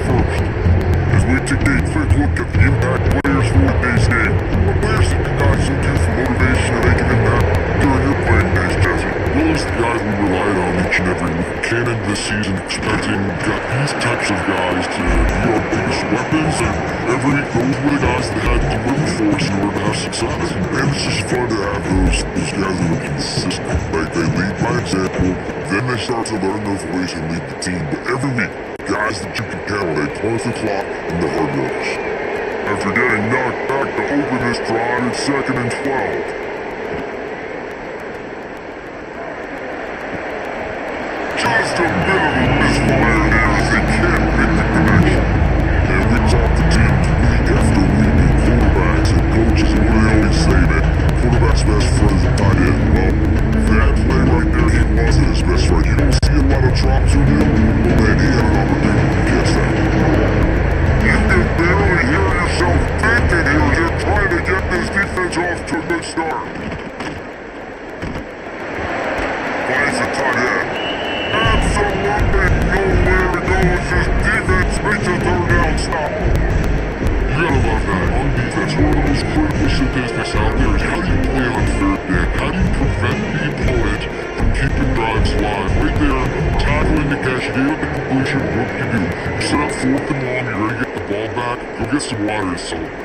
first. As we take a quick look at the impact players for today's game, what players that you guys look to for motivation to make an impact during your playing days, Jesse? Well, it's the guys we relied on each and every week. Came into this season expecting these types of guys to be our biggest weapons, and every week those were the guys that had to live for us in order to have success. And it's just fun to have those guys that are consistent. Like, they lead by example, then they start to learn their voice and lead the team. But every week, guys that you can count on, they punch the clock and the hard workers. After getting knocked back to open this drive, it's 2nd and 12. Just a bit of a misfire there as they can't make the connection. And we talk to teams week after week, and quarterbacks and coaches, what do they always say, man? Quarterback's best friend is a tight end. Well, that play right there, he wasn't his best friend. You don't see a lot of drops with him, but man, he had an opportunity to catch that. You can barely hear yourself thinking here as you're trying to get this defense off to a good start. Finds the tight end. Absolutely nowhere to go as this defense makes a 3rd down stop. You gotta love that. On defense, one of the most critical statistics out there is how do you play on 3rd down? How do you prevent the opponent from keeping drives alive? Right there, tackling the catch, you get the completion, what do? You set up 4th and long, you're ready to get the ball back, go get some water to celebrate.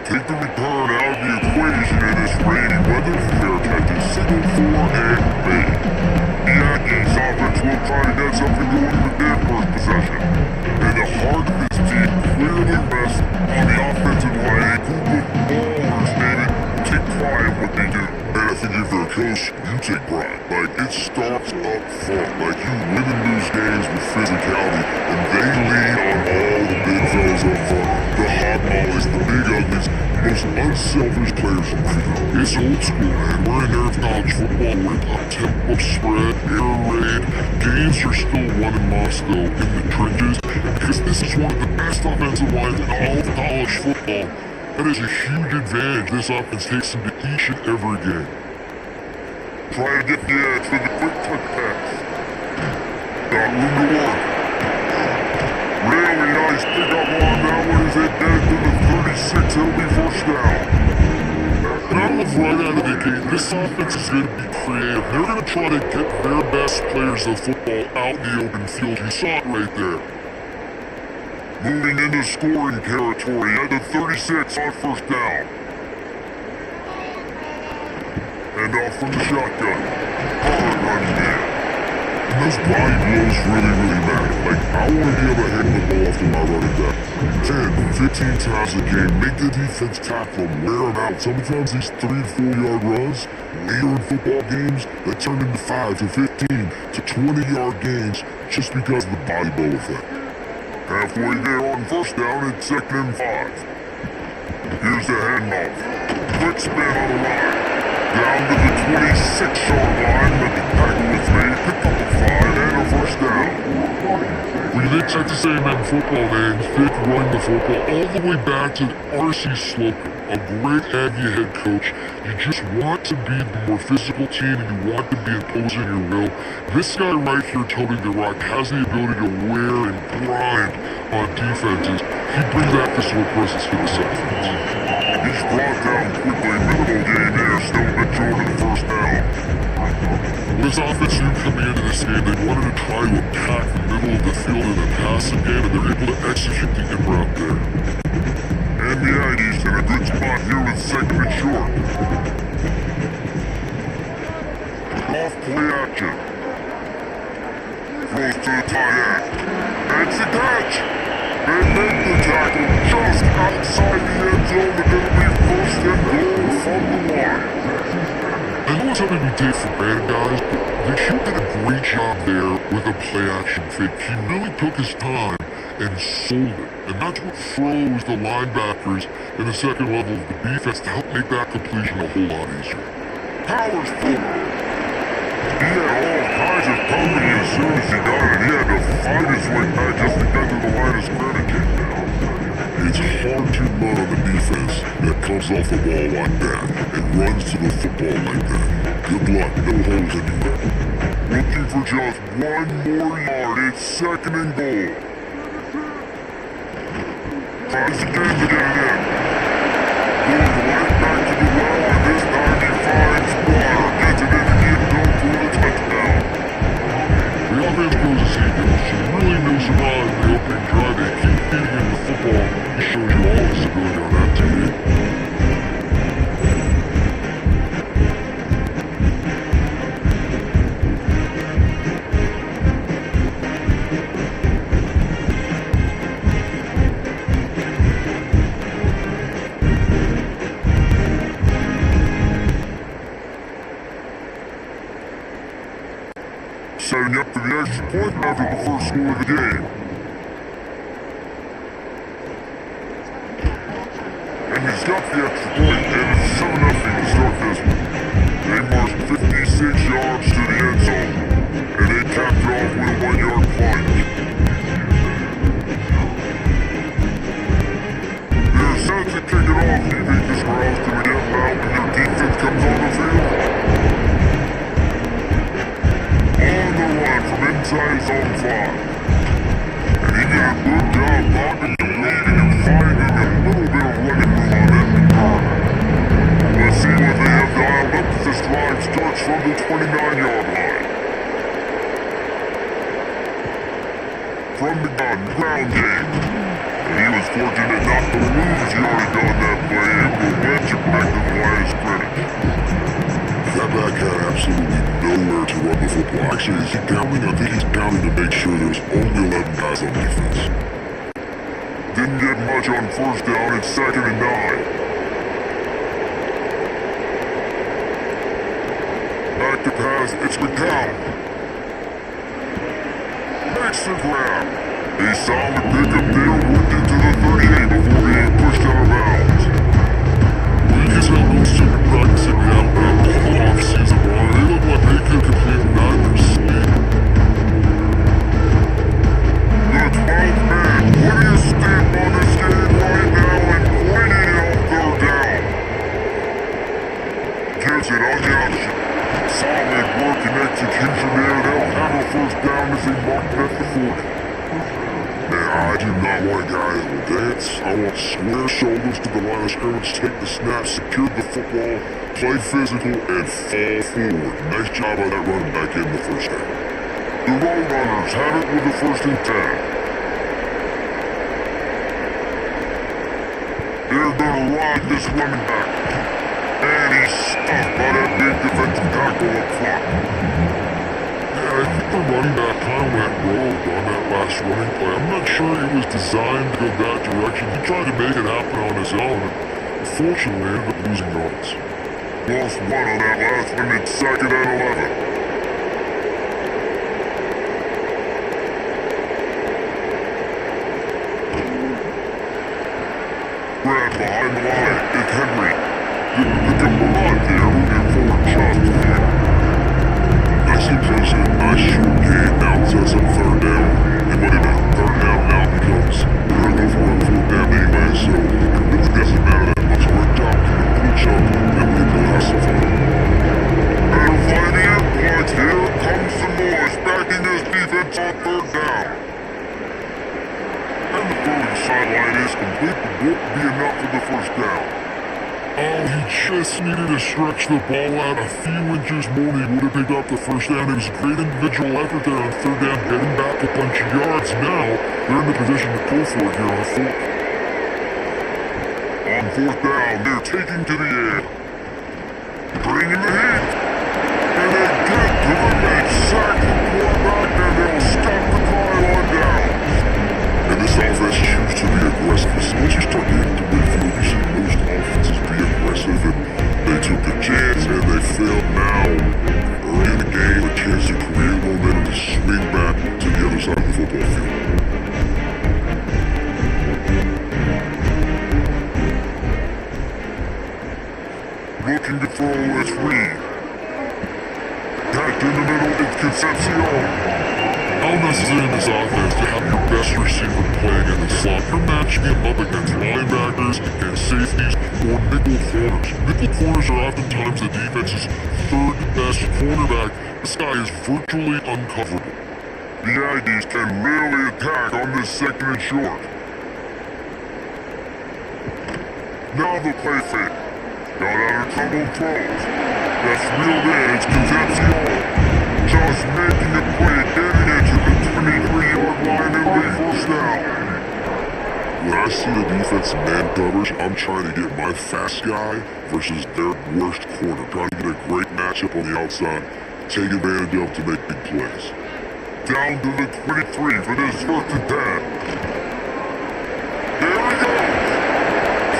Take the return out of the equation in this rainy weather fair, Texas single 4 and made. The Yankees offense will try to get something going with their first possession. And the heart of this team clearly rests on the offensive line. A group of ballers, David, take pride in what they do. And I think if they're a coach, you take pride. Like, it starts up front. Like, you win and lose games with physicality, and they lean on all the big fellas up front. The hot mollies, the big uglies, the most unselfish players in football. It's old school, man. We're in there of college football with up-tempo spread, air raid. Games are still won and lost, though, in the trenches. Because this is one of the best offensive lines in all of college football. That is a huge advantage this offense takes into each and every game. Try to get the edge with the quick touch pass. Got room to work. Really nice pickup on that one as it gets to the 36. It'll be 1st down. And I love right out of the gate, this offense is going to be creative. They're going to try to get their best players of football out in the open field. You saw it right there. Moving into scoring territory at the 36 on 1st down. And off from the shotgun. Hard running in. And those body blows really matter. Like, I want to be able to hand the ball off to my running back 10, 15 times a game. Make the defense tackle them, wear them out. Sometimes these 3 and 4 yard runs, later in football games, that turn into 5 to 15 to 20 yard gains just because of the body blow effect. Halfway there on 1st down, it's 2nd and 5. Here's the handoff. Quick spin on the line. Down to the 26-yard line, but the tackle was made. Pick up a 5 and a 1st down. When you think Texas A&M football names, think running the football all the way back to R.C. Slocum, a great Aggie head coach. You just want to be the more physical team and you want to be imposing your will. This guy right here, toting the rock, has the ability to wear and grind on defenses. He brings that physical presence to this offense. He's brought down quickly, minimal gain there, still majority of the 1st down. This offense knew coming into this game, they wanted to try to attack the middle of the field in the passing game, and they're able to execute the in route there. And the Aggies in a good spot here with 2nd and short. Off play action. Throws to the tight end. Makes the catch. They make the tackle just outside the end zone, and it'll be 1st and goal from the line. I know it's something we take for granted, guys, but the Q did a great job there with a play-action fake. He really took his time and sold it. And that's what froze the linebackers in the 2nd level of the defense to help make that completion a whole lot easier. Powers forward. He had all kinds of company as soon as he got it. He had to fight his way back just to get to the line of scrimmage. It's hard to run on the defense that comes off the ball like that and runs to the football like that. Good luck, no holes anywhere. Looking for just one more yard. It's second and goal. Tries again to get it in. Goes right back to the well, and this time he finds Water. Gets it in the end zone for the touchdown. The offense goes to see some really no surprise in the opening drive. They keep feeding him the football. He shows you all his ability on that TV. Setting up for the extra point after the first score of the game. And he's got the extra point, and it's 7-0 to start this one. They marched 56 yards to the end zone, and they capped it off with a 1-yard plunge. They're set to kick it off. Do you think this crowd's gonna get loud when your defense comes on the field? On the run from inside zone 5. And he did a good job blocking and waiting and finding a little bit of running room on his return. Let's see what they have dialed up as this drive starts from the 29-yard line. From the gun, ground game. And he was fortunate not to lose yardage on that play and will wedge it back to the line of scrimmage. That back had absolutely nowhere to run the football. Actually, is he pounding? I think he's pounding to make sure there's only 11 guys on defense. Didn't get much on first down. It's second and 9. Back to pass. It's McCown. Makes the grab. A solid pickup there. Worked into the 38 before being pushed out of bounds. He's got no stupid practicing the outbound the whole offseason long. They look like they could complete 9 sleep. The 12th man putting a stamp on this game right now and pointing it on third down. Gets it on the option. Solid work and execution there. They'll have a first down as they mark at the 40. I do not want guys who dance. I want square shoulders to the line of scrimmage, take the snap, secure the football, play physical, and fall forward. Nice job on that running back in the first down. The Roadrunners have it with the 1st and 10. They're gonna ride this running back. And he's stuffed by that big defensive tackle up front. Yeah, I think the running back kind of went rogue on that last running play. I'm not sure he was designed to go that direction. He tried to make it happen on his own, and unfortunately ended up losing yards. Lost 1 on that last one. It's second and 11. Grab behind the line. It's Henry. The run there moving forward just here. Nice impressive, nice short game. Now it sets up third down. And what it is, third down now becomes we're gonna go for a fourth down anyway, so it really doesn't matter that much. Worked out, good job, and we will have some fun. And find the airpoints. Here comes the Morris backing his defense on third down. And the throwing sideline is complete. The won't be enough for the first down. Oh, he just needed to stretch the ball out a few inches more. He would have picked up the first down. It was a great individual effort there on third down, heading back a bunch of yards. Now, they're in the position to pull for it here on fourth. On fourth down, they're taking to the air. Bringing the heat. And they get to the net, sack the quarterback, and they'll stop the pylon down. And this offense chooses to be aggressive. So once you start getting to midfield, you see most offenses be aggressive, and they took a chance and they failed. Now, early in the game, a chance to create momentum to swing back to the other side of the football field. Looking to throw, it's Reed. Back in the middle, it's Concepcion. How necessary in this offense to have your best receiver playing in the flop, you're matching him up against linebackers and safeties or nickel corners. Nickel corners are oftentimes the defense's third best cornerback. This guy is virtually uncoverable. The Aggies can really attack on this second and short. Now the play fake. Got out of trouble throws. That's reeled in. It's Concepcion. Just making a play, getting it to the 23-yard line and lead first down. When I see the defense man coverage, I'm trying to get my fast guy versus their worst corner. Trying to get a great matchup on the outside, take advantage of to make big plays. Down to the 23 for this first and 10. There he goes.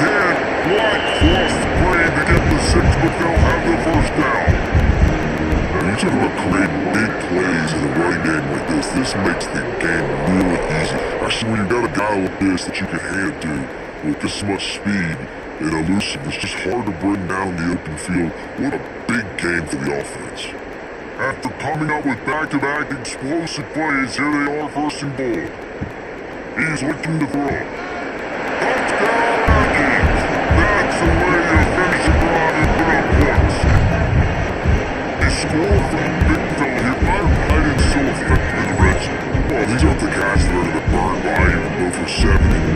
Can't quite cross the plane to get the 6, but they'll have the first down. You talk about creating big plays in a running game like this. This makes the game really easy. Actually, when you got a guy like this that you can hand to with this much speed and elusiveness, it's just hard to bring down the open field. What a big game for the offense. After coming up with back-to-back explosive plays, here they are first and goal. He's looking to throw. Touchdown, Aggies! That's the way you finish a drive and put up points. He scored from the big fella here. Why didn't so effective in the red zone? Well, these aren't the guys that are going to burn by you and go for 70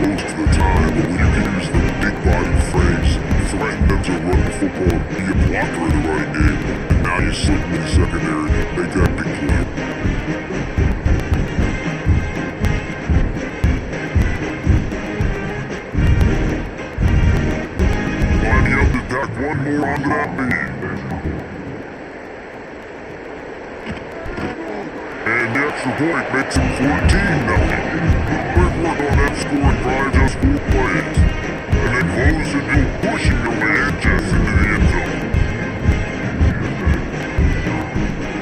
most of the time, but when you can use the big body frames, threaten them to run the football and be a blocker in the running game, and now you slip in the secondary, make that big play. Lining up to tack one more onto that lead. And the extra point makes him 14 now. Quick work on that scoring drive, just 4 plays. And then close and you'll pushing your way in just into the end zone.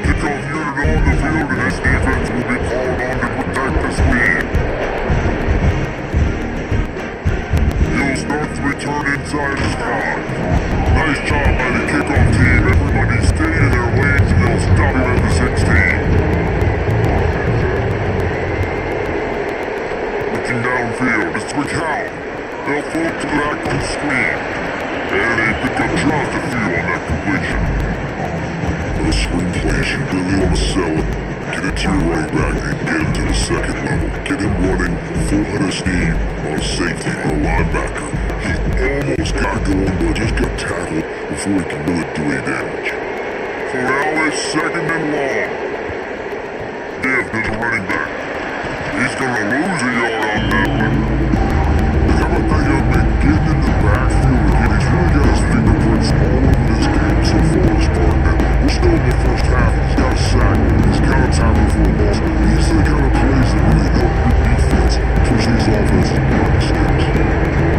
Kickoff unit on the field, and this defense will be called on to protect this lead. He'll start to return inside his 5. Nice job by the kickoff team. Everybody stay in their lanes and they'll stop him at the 16. Downfield, it's McCown. They'll float to the back on the screen. And they pick up just a few on that completion. Those screen plays, you really want to sell it. Get it to your running back and get him to the second level. Get him running full head of steam on a safety or a linebacker. He almost got going, but just got tackled before he can really do any damage. So now it's second and long. Give to the running back. He's gonna lose a yard on that one. How about that young man getting in the backfield again? He's really got his fingerprints all over this game so far this part, man. We're still in the first half. He's got a sack. He's got a tackle for a loss. These are the kind of plays that really help your defense push these offenses down the steps.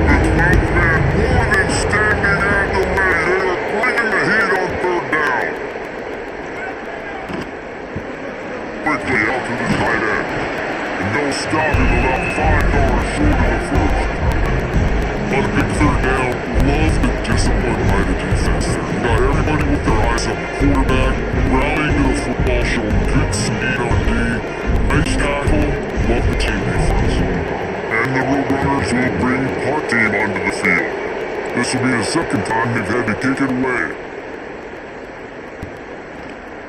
The 12th man more than standing at the ready. They are bringing the heat on third down. Quickly out to the tight end. No stopping about 5 yards short of the first. On a big third down, love the discipline by the defense there. You got everybody with their eyes on the quarterback, rallying to the football, showing good speed on D. Nice tackle, love the team defense. And the Roadrunners will bring part team onto the field. This will be the second time they've had to kick it away.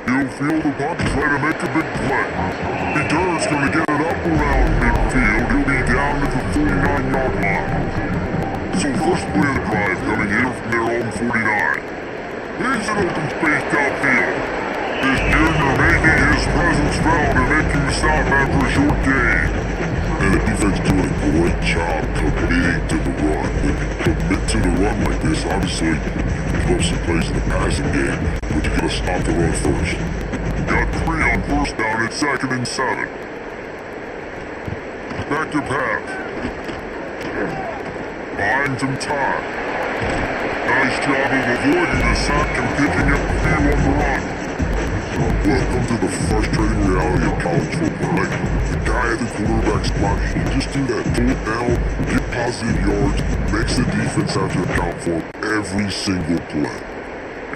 He'll feel the punt, try to make a big play. Returns gonna get it up around midfield. He'll be down at the 49-yard line. So first play of the drive coming here from their own 49. Here's an open space downfield. This junior making his presence felt and making the stop after a short gain. And the defense doing a great job committing to the run. When you commit to the run like this, obviously you can some plays in the passing game, but you gotta stop the run first. Got 3 on first down at second and 7. Back to pass. Behind some time. Nice job of avoiding the sack and picking up a few on the run. Welcome to the frustrating reality of college football. Like, the guy at the quarterback spot, he just do that, pull it down, get positive yards, makes the defense have to account for every single play.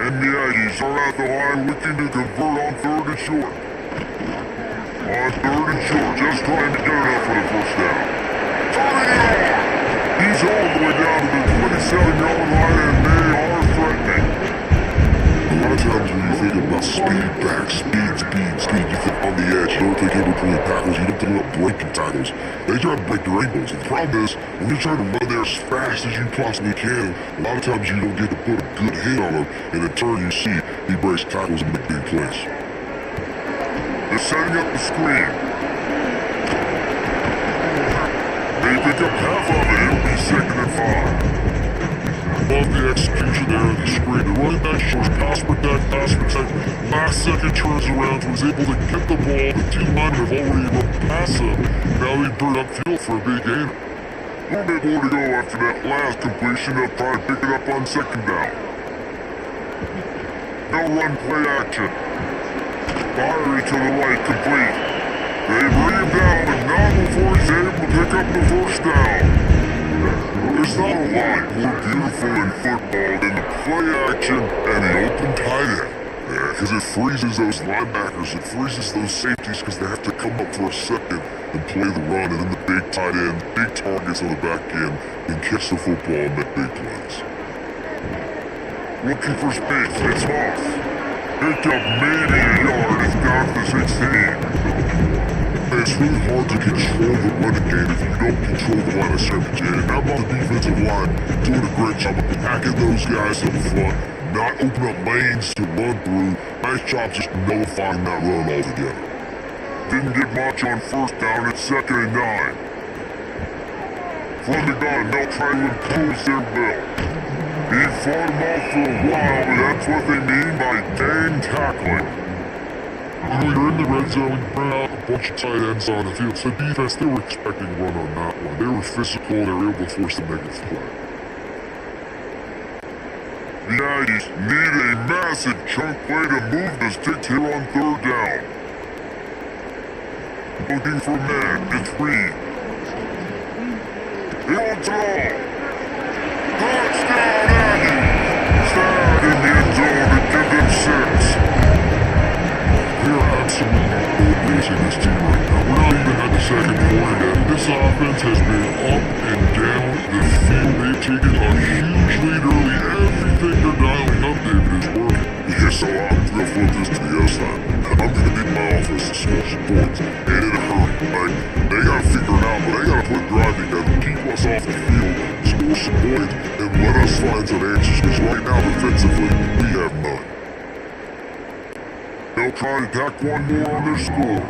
And the Aggies are at the line looking to convert on third and short. On third and short, just trying to get enough for the first down. Turning it 7-yard line and they are threatening. A lot of times when you think about speed back, speed, you think on the edge, you don't think in between tackles, you don't think about breaking tackles. They try to break their ankles. The problem is, when you're trying to run there as fast as you possibly can, a lot of times you don't get to put a good hit on him, and in turn you see he breaks tackles and make big plays. They're setting up the screen. They pick up half of it, it'll be 2nd and 5. Love the execution there on the screen. The running back shows pass protect. Last second turns around, was able to get the ball. The two linemen have already run past him. Now they burn upfield for a big gain. A little bit more to go after that last completion. They'll try to pick it up on 2nd down. No run play action. Fiery to the right, complete. They bring him down, but not before he's able to pick up the 1st down. There's not a lot more beautiful in football than the play action and the open tight end. Yeah, because it freezes those linebackers, it freezes those safeties because they have to come up for a second and play the run, and then the big tight end, big targets on the back end, and catch the football and make big plays. Looking for space, it's off. Picked up maybe a yard, it's down to the 16. It's really hard to control the running game if you don't control the line of scrimmage. And how about the defensive line doing a great job of packing those guys up front, not opening up lanes to run through. Nice job just nullifying that run altogether. Didn't get much on 1st down, it's 2nd and 9. From the gun, they'll try to impose their will. He fought them off for a while, but that's what they mean by dang tackling. When you're in the red zone, you bring out a bunch of tight ends on the field. So defense, they were expecting a run on that one. They were physical, they were able to force the negative play. The Aggies need a massive chunk play to move the sticks here on 3rd down. Looking for man, it's Reed. He wants it all. Touchdown Aggies! Stand in the end zone and give them 6. We are absolutely amazing this team right now. We're not even at the 2nd quarter yet. This offense has been up and down the field. They've taken a huge lead early. Everything they're dialing up, David, is working. Yeah, so I'm gonna flip this to the other side. I'm gonna need my offense to score some points. And in a hurry. Like, they gotta figure it out, but they gotta put drive together, keep us off the field, score some points, and let us find some answers. Because right now, defensively, we have none. They'll try to tack one more on their score.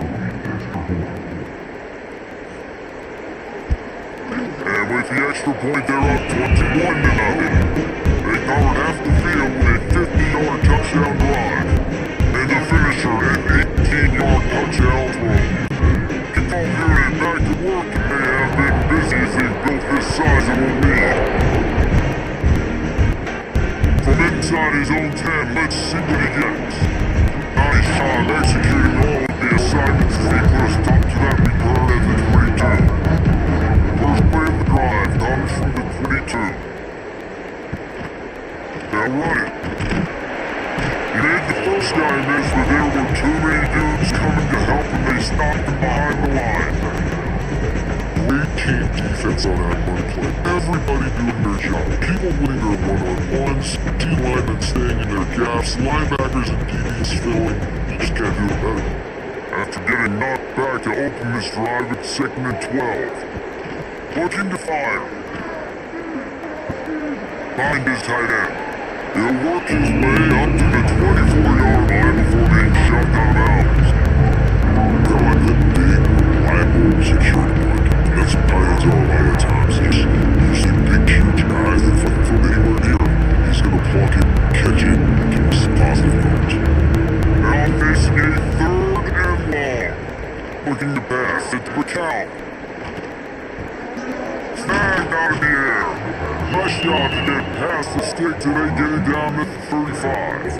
And with the extra point, they're up 21-0. They covered half the field with a 50-yard touchdown drive. And the finisher, an 18-yard touchdown throw. Kickoff unit back to work, and they have been busy as they built this sizable lead. From inside his own 10, let's see what he gets. Nice job executing all of the assignments as he put a stop to that return at the 22. First play of the drive comes from the 22. Now run it. He made the first guy miss, but there were too many dudes coming to help and they stopped him behind the line. Great team defense on that run play. Everybody doing their job. People winning their one-on-ones, D-linemen staying in their gaps, linebackers and DBs filling. You just can't do it better. After getting knocked back to open this drive, it's 2nd and 12. Looking to fire. Find his tight end. He'll work his way up to the 24-yard line before being shoved out of bounds. They're like the big, reliable security blanket. That's what tight ends are a lot of times. Usually big, huge guys that fucking from anywhere near him. He's gonna pluck it, catch it, and give us some positive yards. Now facing a 3rd and long. Looking to pass, it's McCown. Snagged out of the air. Nice job to get past the sticks and then get it down to the 35.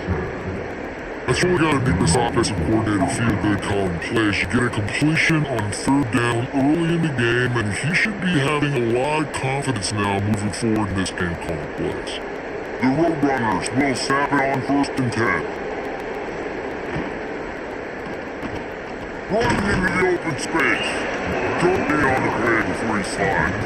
That's what we gotta make this offensive coordinator feel good calling plays. You get a completion on 3rd down early in the game, and he should be having a lot of confidence now moving forward in this game calling plays. The Roadrunners will snap it on 1st and 10. Running into the open space. Don't be on the play before he slides.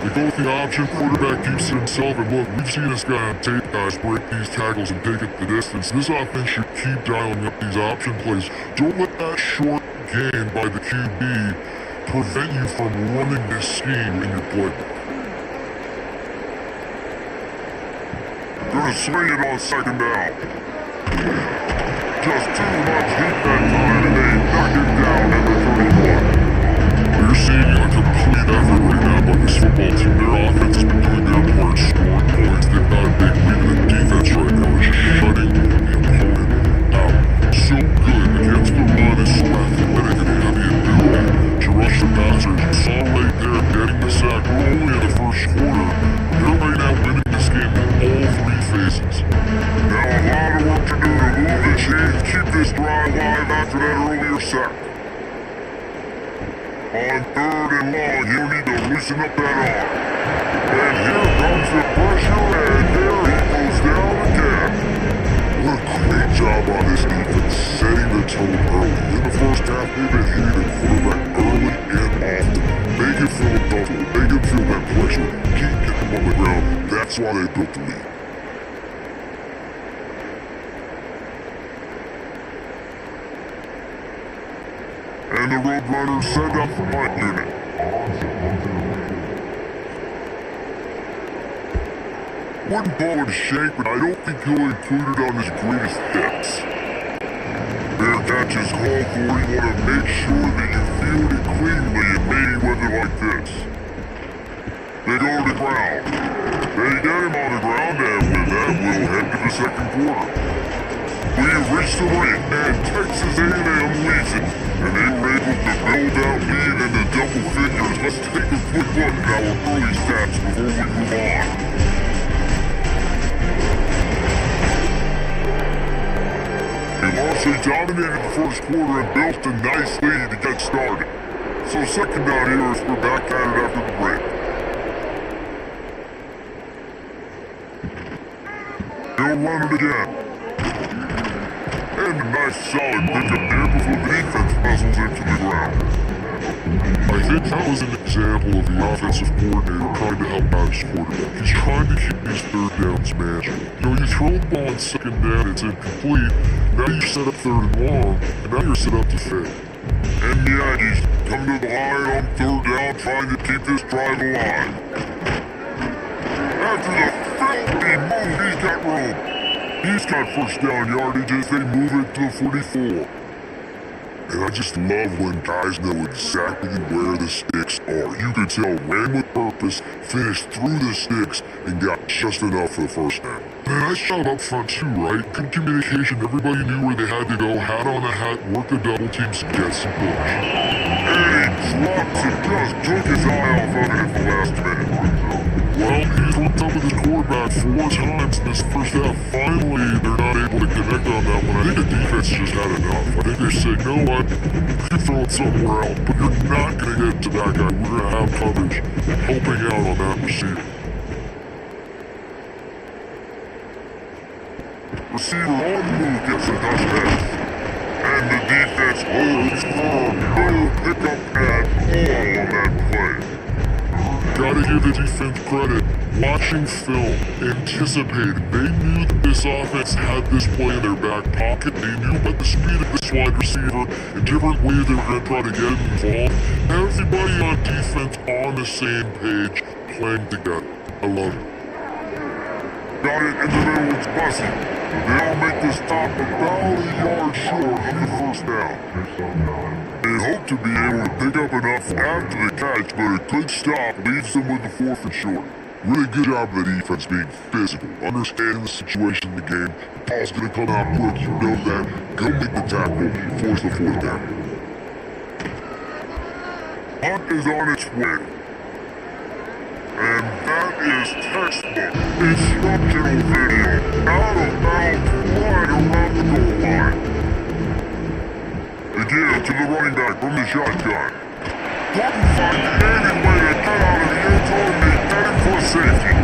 They go with the option, quarterback keeps it himself, and look, we've seen this guy on tape, guys, break these tackles and take it the distance. This offense should keep dialing up these option plays. Don't let that short gain by the QB prevent you from running this scheme in your playbook. Gonna swing it on second down. Just too much heat that time, and they knock him down at the 31. You're seeing a complete effort right now by this football team. Their offense has been doing their part, scoring points. They've got a big lead in the defense right now. It's just shutting the opponent out. So good against the run is so athletic and heavy and doing to rush the passers. You saw right there getting the sack only in the first quarter. They're right now winning this game in all three phases. Now a lot of work to do to move the chains, keep this drive alive after that earlier sack. On third and long, he'll need to loosen up that arm. And here comes the pressure, and there he goes down again. What a great job on this defense, setting the tone early. In the first half, they've been hitting the quarterback early and often. Make him feel uncomfortable, make him feel that pressure, keep getting him on the ground. That's why they built the lead. And the Roadrunners send up the punt unit. Wouldn't call it a shake, but I don't think he'll include it on his greatest hits. Their catches call for you want to make sure that you field it cleanly in many weather like this. They go to the ground. They get him on the ground, and with that, we'll head to the second quarter. We reached the ring, and Texas A&M leads it, and they were able to build that lead into double figures. Let's take a quick look at our early stats before we move on. They largely dominated the first quarter and built a nice lead to get started. So second down here as we're back at it after the break. He'll run it again. And a nice solid pickup there before the defense puzzles into the ground. I think that was an example of the offensive coordinator trying to help out his quarterback. He's trying to keep these third downs manageable. You know, you throw the ball on second down, it's incomplete. Now you set up third and long, and now you're set up to fail. And the Aggies come to the line on third down, trying to keep this drive alive. After the filthy move, he's got room. He's got first down yardage as they move it to 44. And I just love when guys know exactly where the sticks are. You can tell ran with purpose, finished through the sticks, and got just enough for the first down. And I shot up front too, right? Good communication, everybody knew where they had to go, hat on a hat, work the double teams to get some push. And he drops it, just took his eye off of it at the last minute. Well, he's worked up with his quarterback 4 times in this first half. Finally, they're not able to connect on that one. I think the defense just had enough. I think they said, you know what, we can throw it somewhere else, but you're not going to get to that guy. We're going to have coverage helping out on that receiver. Receiver on the move gets a touchdown. And the defense holds firm. No pickup at all on that play. Gotta give the defense credit. Watching film, anticipating. They knew that this offense had this play in their back pocket. They knew about the speed of this wide receiver and different ways they were going to try to get him involved. Everybody on defense on the same page, playing together. I love it. Got it in the middle, it's Bussy. They'll make the stop about a yard short of the first down. They hope to be able to pick up enough after the catch, but a good stop leaves them with the 4th and short. Really good job of the defense being physical, understanding the situation in the game. The ball's going to come out quick, you know that. Go make the tackle, force the 4th down. Hunt is on its way. And that is textbook instructional video. Out of bounds, right around the goal line. Again to the running back from the shotgun. Couldn't find any way to get out of the end zone. They get him for a safety.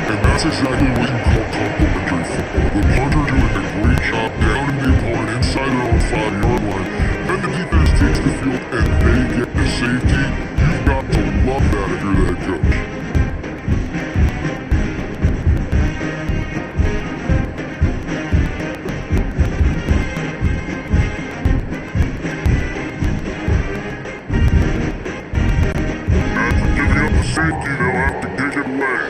And that's exactly what you call complimentary football. The punter doing a great job down in the opponent inside their own 5-yard line. Then the defense takes the field and they get the safety. You've got to love that if you're the head coach. After giving up the safety, they'll have to kick it away.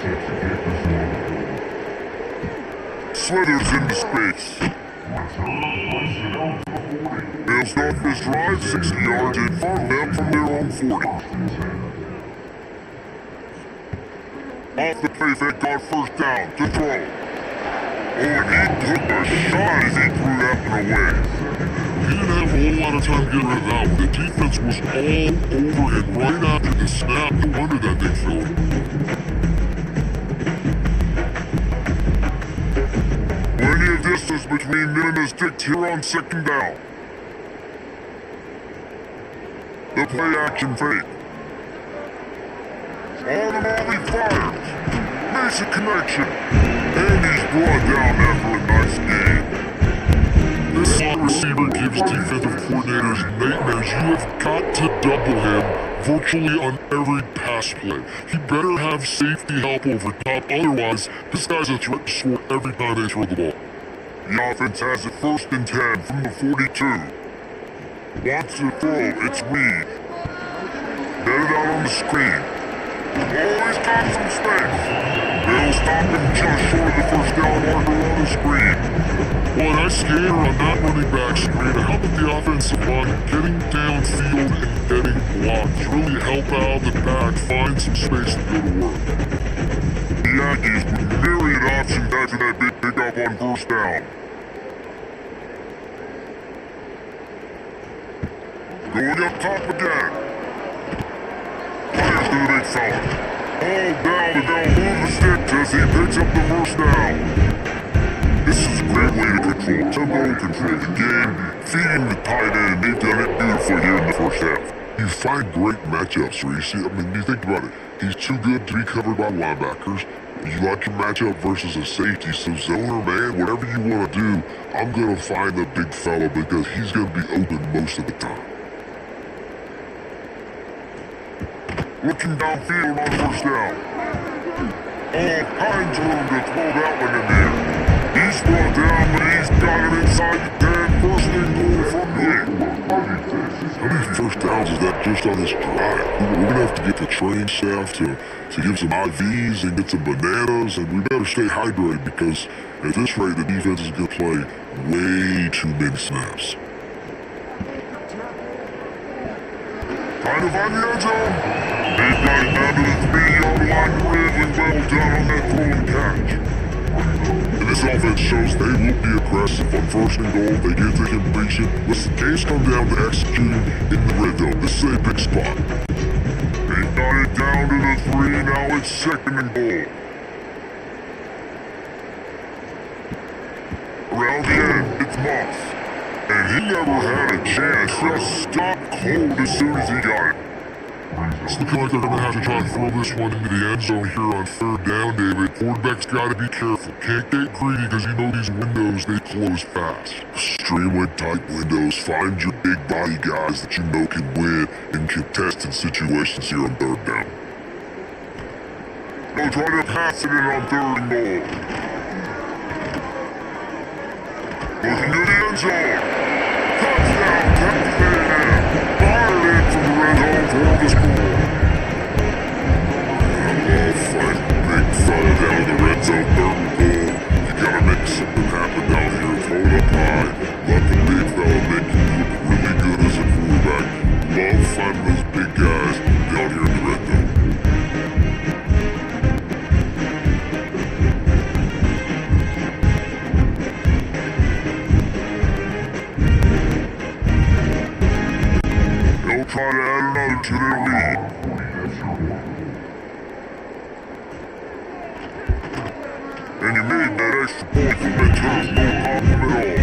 Slithers into space. They'll start this drive 60 yards in front of them from their own 40. Off the play fake, got first down to throw. Oh, and he took a shot as he threw that one away. He didn't have a whole lot of time to get rid of that one. The defense was all over it right after the snap. No wonder that thing fell. Plenty of distance between them and the sticks here on second down. The play action fake. On the volley fires. Makes a connection. And he's brought down after a nice game. This slot receiver gives defensive coordinators nightmares. You have got to double him virtually on every pass play. He better have safety help over top, otherwise this guy's a threat to score every time they throw the ball. The offense has it 1st and 10 from the 42. Wants to throw, it's Reed. Headed out on the screen. Oh, he's got some space. They'll stop him just short of the first down marker on the screen. Well, nice gainer on that running back screen to help with the offensive line, getting downfield and getting blocks. Really help out the back, find some space to go to work. The Yankees with myriad options after that big pickup on first down. Going up top again. Fires to the big fella. All down and they'll move the sticks as he picks up the first down. This is a great way to control tempo, control the game, feeding the tight end. They've done it beautifully here in the first half. You find great matchups, Reese. I mean, you think about it. He's too good to be covered by linebackers. You like your matchup versus a safety, so zone or man, whatever you want to do, I'm going to find the big fella because he's going to be open most of the time. Looking downfield on first down. All kinds of room to throw that one in there. He's brought down, but he's got it inside the 10. First and goal from the 8. How many first downs is that just on this drive? We're going to have to get the train staff to give some IVs and get some bananas, and we better stay hydrated because at this rate, the defense is going to play way too many snaps. Trying to find the end zone. They've got it down to the 3-yard line, really well done on that throwing catch. And this offense shows they will be aggressive on first and goal. They get the completion. Listen, games come down to executing in the red zone. This is a big spot. They got it down to the 3, now it's 2nd and goal. Around the end, it's Moss. And he never had a chance, just stopped cold as soon as he got it. It's looking like they're going to have to try and throw this one into the end zone here on 3rd down, David. Quarterback's got to be careful. Can't get greedy because you know these windows, they close fast. Extremely tight windows. Find your big body guys that you know can win in contested situations here on 3rd down. They'll try to pass it in on 3rd and goal. Looking to the end zone. Touchdown, Texas A&M. Fired in from the red zone for the score. Fight big fella down the red zone, 3rd and goal. You gotta make something happen down here. Throw it up high. Let the big fella make you look really good as a quarterback. Love finding those big guys down here in the red zone. Try to add another to their lead. And you made that extra point from that turf, no problem at all.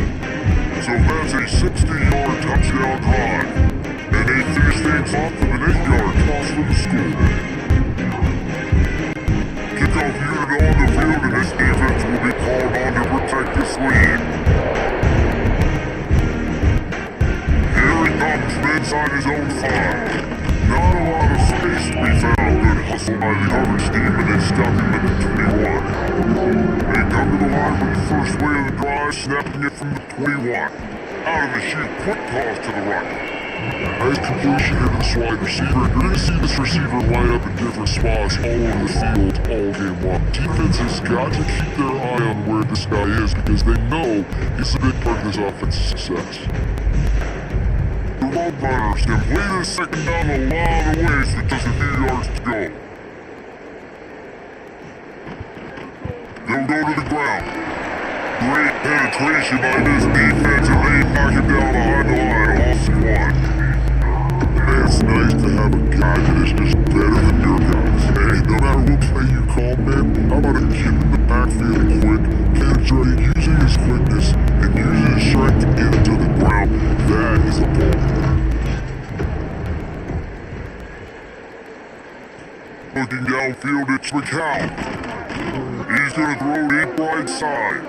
So that's a 60-yard touchdown drive. And they finish things off with an 8-yard toss for the score. Kickoff unit on the field, and this defense will be called on to protect this lead. Here he comes from inside his own 5. Not a lot of space to be found. by the coverage team and they stop him at the 21. They come to the line for the first play of the drive, snapping it from the 21. Out of the chute, quick toss to the right. Nice completion here to the wide receiver. You're going to see this receiver line up in different spots all over the field all game long. Defense has got to keep their eye on where this guy is because they know he's a big part of this offense's success. The road runners complete a second down a lot of ways with just a few yards to go. They'll go to the ground. Great penetration by this defense and they knock him down behind the line. Awesome one. Man, it's nice to have a guy that is just better than your guys. Hey, no matter what play you call, man, how about a kid in the backfield quick, penetrating, using his quickness, and using his strength to get it to the ground. That is a ball. Looking downfield, it's McCown. He's going to throw deep right side.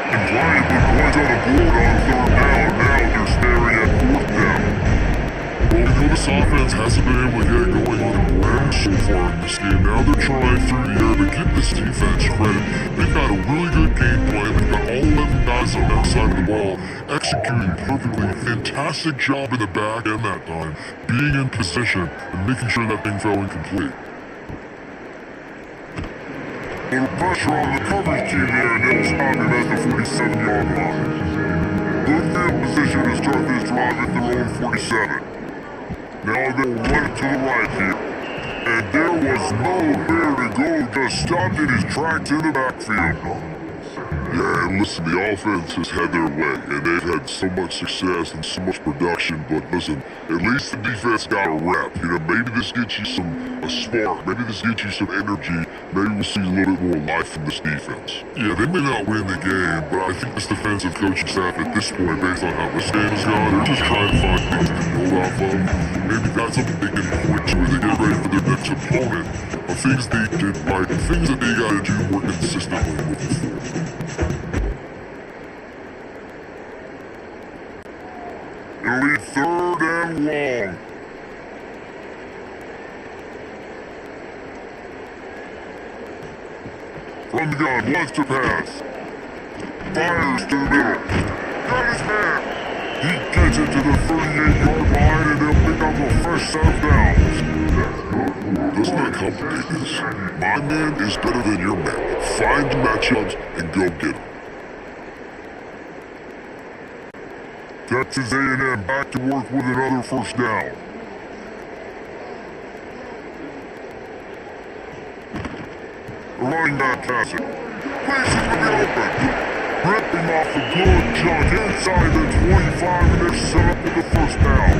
And Bryant put points on the board on third down. Now they're staring at fourth down. Well, we know this offense hasn't been able to get it going on the ground so far in this game. Now they're trying through the air, but give this defense credit. They've got a really good game plan. They've got all 11 guys on that side of the ball executing perfectly. Fantastic job in the back end that time, being in position and making sure that thing fell incomplete. A little pressure on the coverage team there, and they'll stop him at the 47-yard line. Good field position to start this drive at their own 47. Now they'll run it to the right here. And there was nowhere to go, just stopped in his tracks in the backfield. Yeah, and listen, the offense has had their way, and they've had so much success and so much production, but listen, at least the defense got a rep. You know, maybe this gets you a spark, maybe this gets you some energy, maybe we'll see a little bit more life from this defense. Yeah, they may not win the game, but I think this defensive coaching staff at this point, based on how this game has gone, they're just trying to find things to build off of. Maybe that's something they can point to as they get ready for their next opponent, of things they did right, and things that they gotta do more consistently moving forward. It'll be third and long. From the gun, wants to pass. Fires to the middle. Got his man. He gets it to the 38-yard line and they'll pick up a fresh set of downs. Let's not complicate this. My man is better than your man. Find your matchups and go get them. Texas A&M back to work with another first down. The running back has it. Places to be open. Ripping off a good chunk inside the 25 and they're set up with the first down.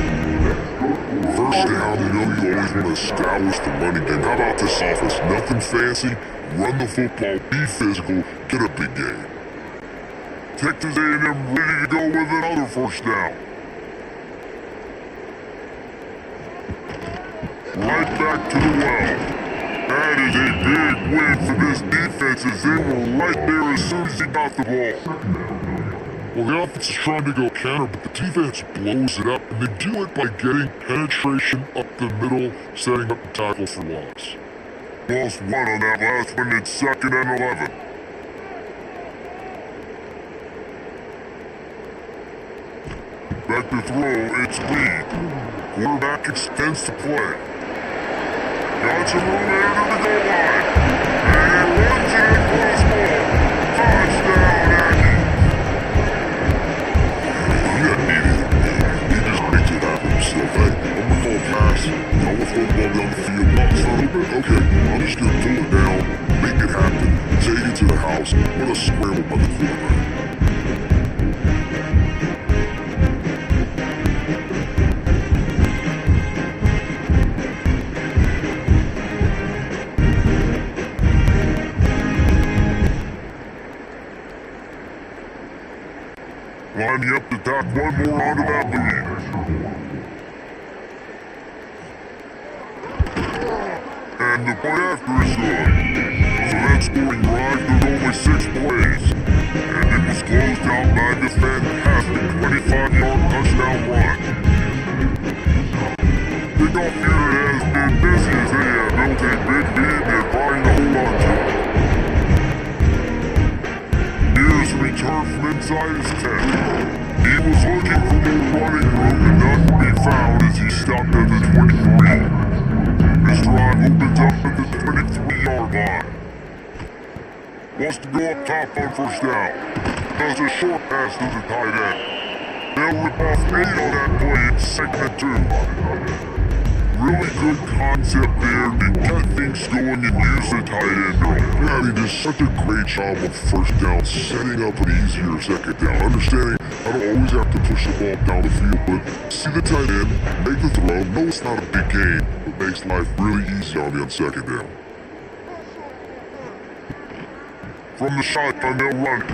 First down, you know you always want to establish the running game. How about this offense? Nothing fancy. Run the football, be physical, get a big game. Texas A&M ready to go with another first down. Right back to the well. That is a big win for this defense as they were right there as soon as he got the ball. Well, the offense is trying to go counter, but the defense blows it up, and they do it by getting penetration up the middle, setting up the tackle for loss. Lost one on that last one. It's 2nd and 11. Back to throw, it's Lee. Quarterback extends the play. Got some room there to the goal line. And he runs it across ball. Touchdown, Aggie. You got needed. He just makes it happen himself. Hey, I'm gonna call a pass. I'm gonna throw the ball down the field. Not a little bit. Okay, I'm just gonna pull it down, make it happen, take it to the house. What a scramble by the quarterback. Lining up to tack one more onto that lead. And the play after is good. So that scoring drive, there's only 6 plays. And it was closed out by this fantastic 25-yard touchdown run. They kickoff unit has been busy as they have built a big lead they're trying to hold on to. Here's a return from inside his tent. He was looking for more running room and none to be found as he stopped at the 23. His drive opens up at the 23-yard line. Wants to go up top on first down. Does a short pass to the tight end. They'll rip off 8 on that play in 2nd and 2. Really good concept there to get things going and use the tight end early. Yeah, he does such a great job of first down, setting up an easier second down. Understanding I don't always have to push the ball down the field, but see the tight end, make the throw. No, it's not a big game, but makes life really easy on me on second down. From the shotgun, they'll run it.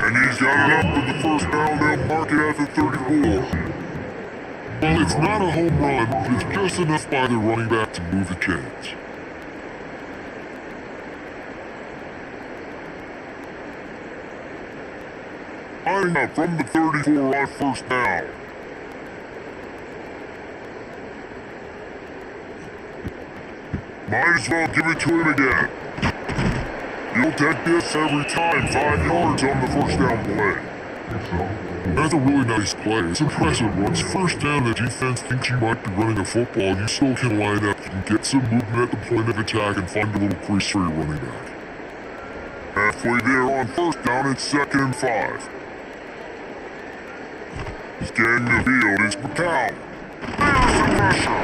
And he's got it up with the first down. They'll mark it at the 34. Well, it's not a home run, but it's just enough by the running back to move the chains. Lining up from the 34 on first down. Might as well give it to him again. You'll take this every time. 5 yards on the first down play. That's a really nice play. It's impressive. Once first down, the defense thinks you might be running a football, you still can line up, you can get some movement at the point of attack and find a little crease for your running back. Halfway there on first down, it's 2nd and 5. Scanning the field, it's McCown. There's the pressure.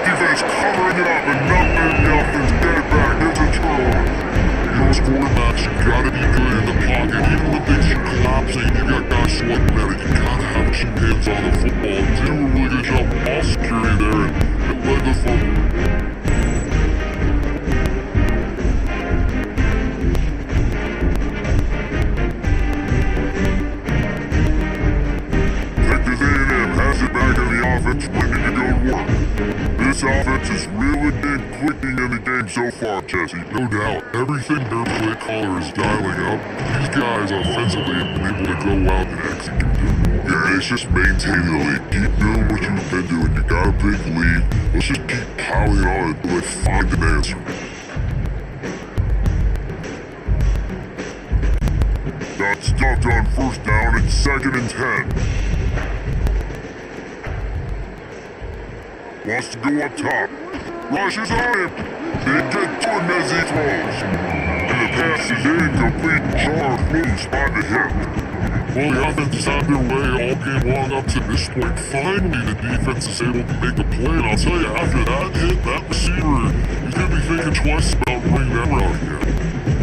Defense covering it up and nothing dead back. It's a turnover. Those quarterbacks, you gotta be good in the pocket. Even when things are collapsing, you got guys sweating at it. You gotta have some hands on the football. They do a really good job of ball security there, and it led the fumble. Texas A&M has it back in the offense, ready to go to work. This offense is really been clicking in the game so far, Jesse. No doubt. Everything their play caller is dialing up. These guys offensively have been able to go out and execute them. Yeah, it's just maintaining the lead. Keep doing what you've been doing. You got a big lead. Let's just keep piling on until they find an answer. Got stuffed on first down. It's 2nd and 10. Wants to go up top. Rushes on him. They get to him as he throws. And the pass is incomplete. Charged loose by the hip. Well, the offense has had their way all game long up to this point. Finally, the defense is able to make a play. And I'll tell you, after that hit, that receiver, he's going to be thinking twice about running that route again.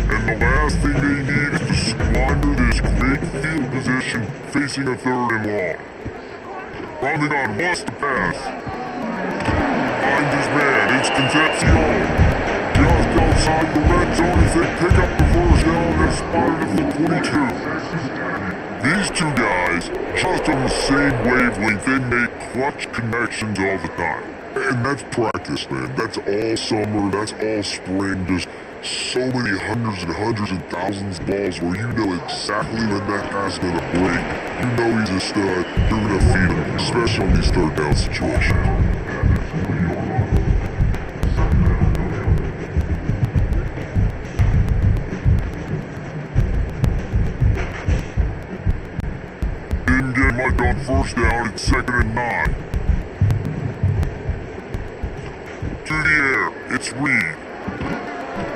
And the last thing they need is to squander this great field position facing a 3rd and long. Running on wants to pass. Finds his man, it's Concepcion. Just outside the red zone as they pick up the first down and spotted at the 22. These two guys, just on the same wavelength, they make clutch connections all the time. And that's practice, man. That's all summer, that's all spring. Just so many hundreds and thousands of balls where you know exactly when that pass is going to break. You know he's a stud. You're going to feed him, especially on these 3rd down situations. Much on first down, it's 2nd and 9. To the air, it's Reed.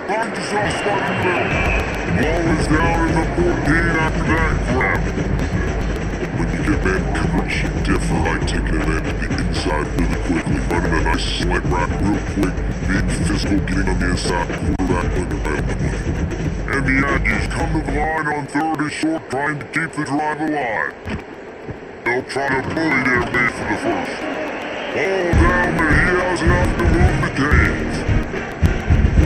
Finds the soft spot in the middle. The ball is down in the 14 after that grab. When you get man coverage, you definitely like taking advantage of the inside really quickly, running a nice slant route real quick, being physical, getting on the inside, quarterback putting it right on the money. And the Aggies come to the line on 3rd and short, trying to keep the drive alive. They'll try to bully their lead for the first. All down, but he has enough to move the chains.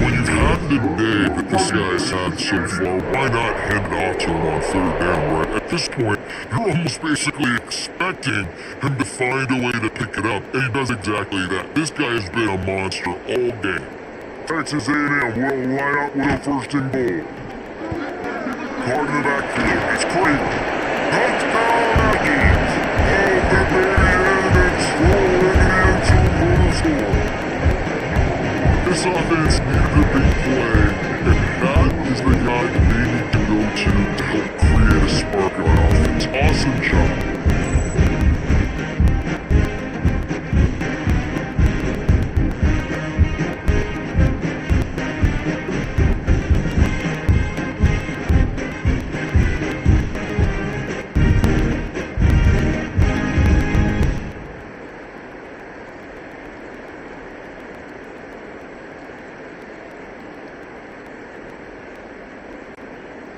When you've had the day that this guy's had so far, why not hand it off to him on 3rd down, right? At this point, you're almost basically expecting him to find a way to pick it up, and he does exactly that. This guy has been a monster all game. Texas A&M will line up with a 1st and goal. Card in the backfield, it's Creighton. Touchdown Aggies! Oh, the baby and it's rolling into the end zone. This offense needed a big play, and that is the guy they need to go to help create a spark on offense. Awesome job.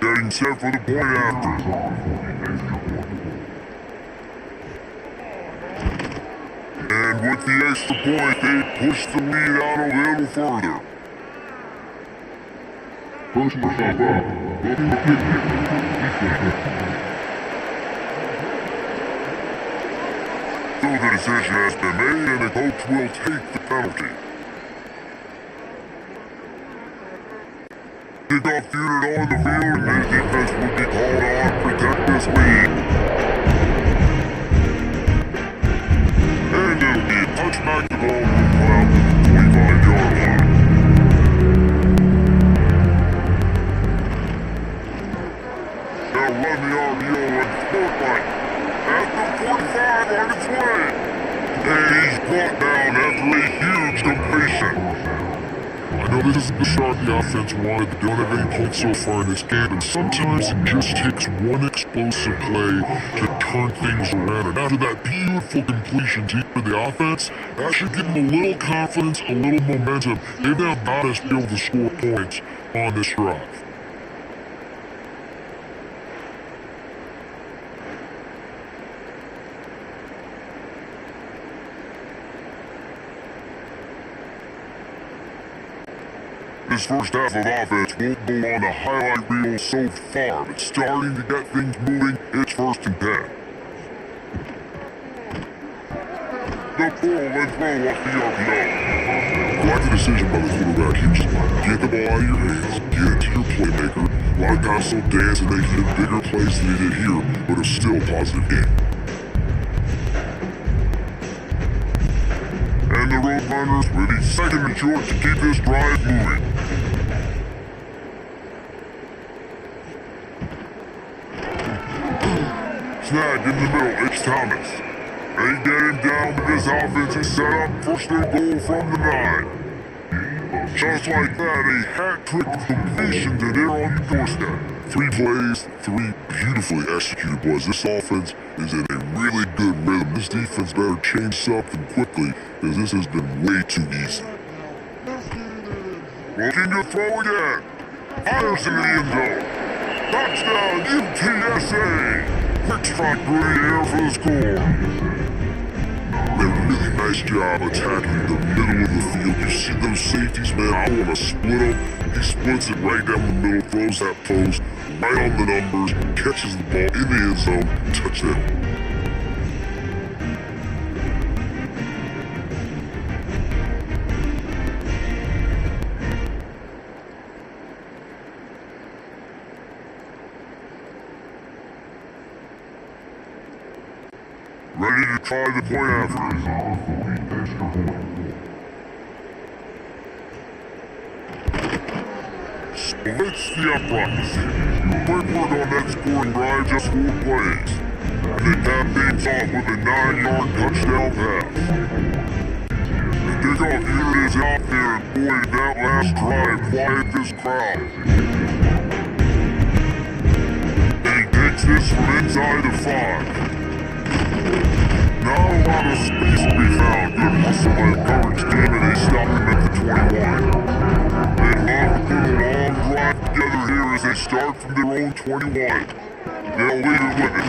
Getting set for the point after. And with the extra point, they push the lead out a little further. Push yourself up. So the decision has been made and the coach will take the penalty. Kickoff unit on the field and the defense will be called on to protect this lead. And it'll be a touchback. The ball will come out to the 25-yard line. They'll run the RPO and Fortnite at the 45 on its way. And he's brought down after a huge completion. I know this isn't the start the offense wanted. They don't have any points so far in this game, and sometimes it just takes one explosive play to turn things around. And after that beautiful completion to the offense, that should give them a little confidence, a little momentum. They've now got us to be able to score points on this drive. This first half of offense won't go on the highlight reel so far, but starting to get things moving. It's 1st and 10. The ball and throw off the RPO. Quite the decision by the quarterback here. Just get the ball out of your hands, get it to your playmaker. A lot of times they'll dance and they hit bigger plays than they did here, but it's still a positive game. And the Roadrunners ready 2nd and short to keep this drive moving. Snag in the middle, it's Thomas. They get him down, but this offense is set up 1st and goal from the 9. Just like that, a hat-trick of completions and they're on the doorstep. 3 plays, 3 beautifully executed plays. This offense is in a really good rhythm. This defense better change something quickly, because this has been way too easy. Looking to throw again. Fires into the end zone. Touchdown, UTSA! Quick strike through the air for the score. Did a really nice job attacking the middle of the field. You see those safeties, man, I want to split them. He splits it right down the middle, throws that post, right on the numbers, catches the ball in the end zone, touchdown. Ready to try the point after. Splits the uprights. Quick work on that scoring drive, just 4 plays. And they cap things off with a 9-yard touchdown pass. The kickoff unit is out there, and boy, that last drive quiet this crowd. And he takes this from inside the 5. Not a lot of space to be found. Good hustle by the coverage team, and they stop him at the 21. They love to put a long drive together here as they start from their own 21. They'll lead it with it.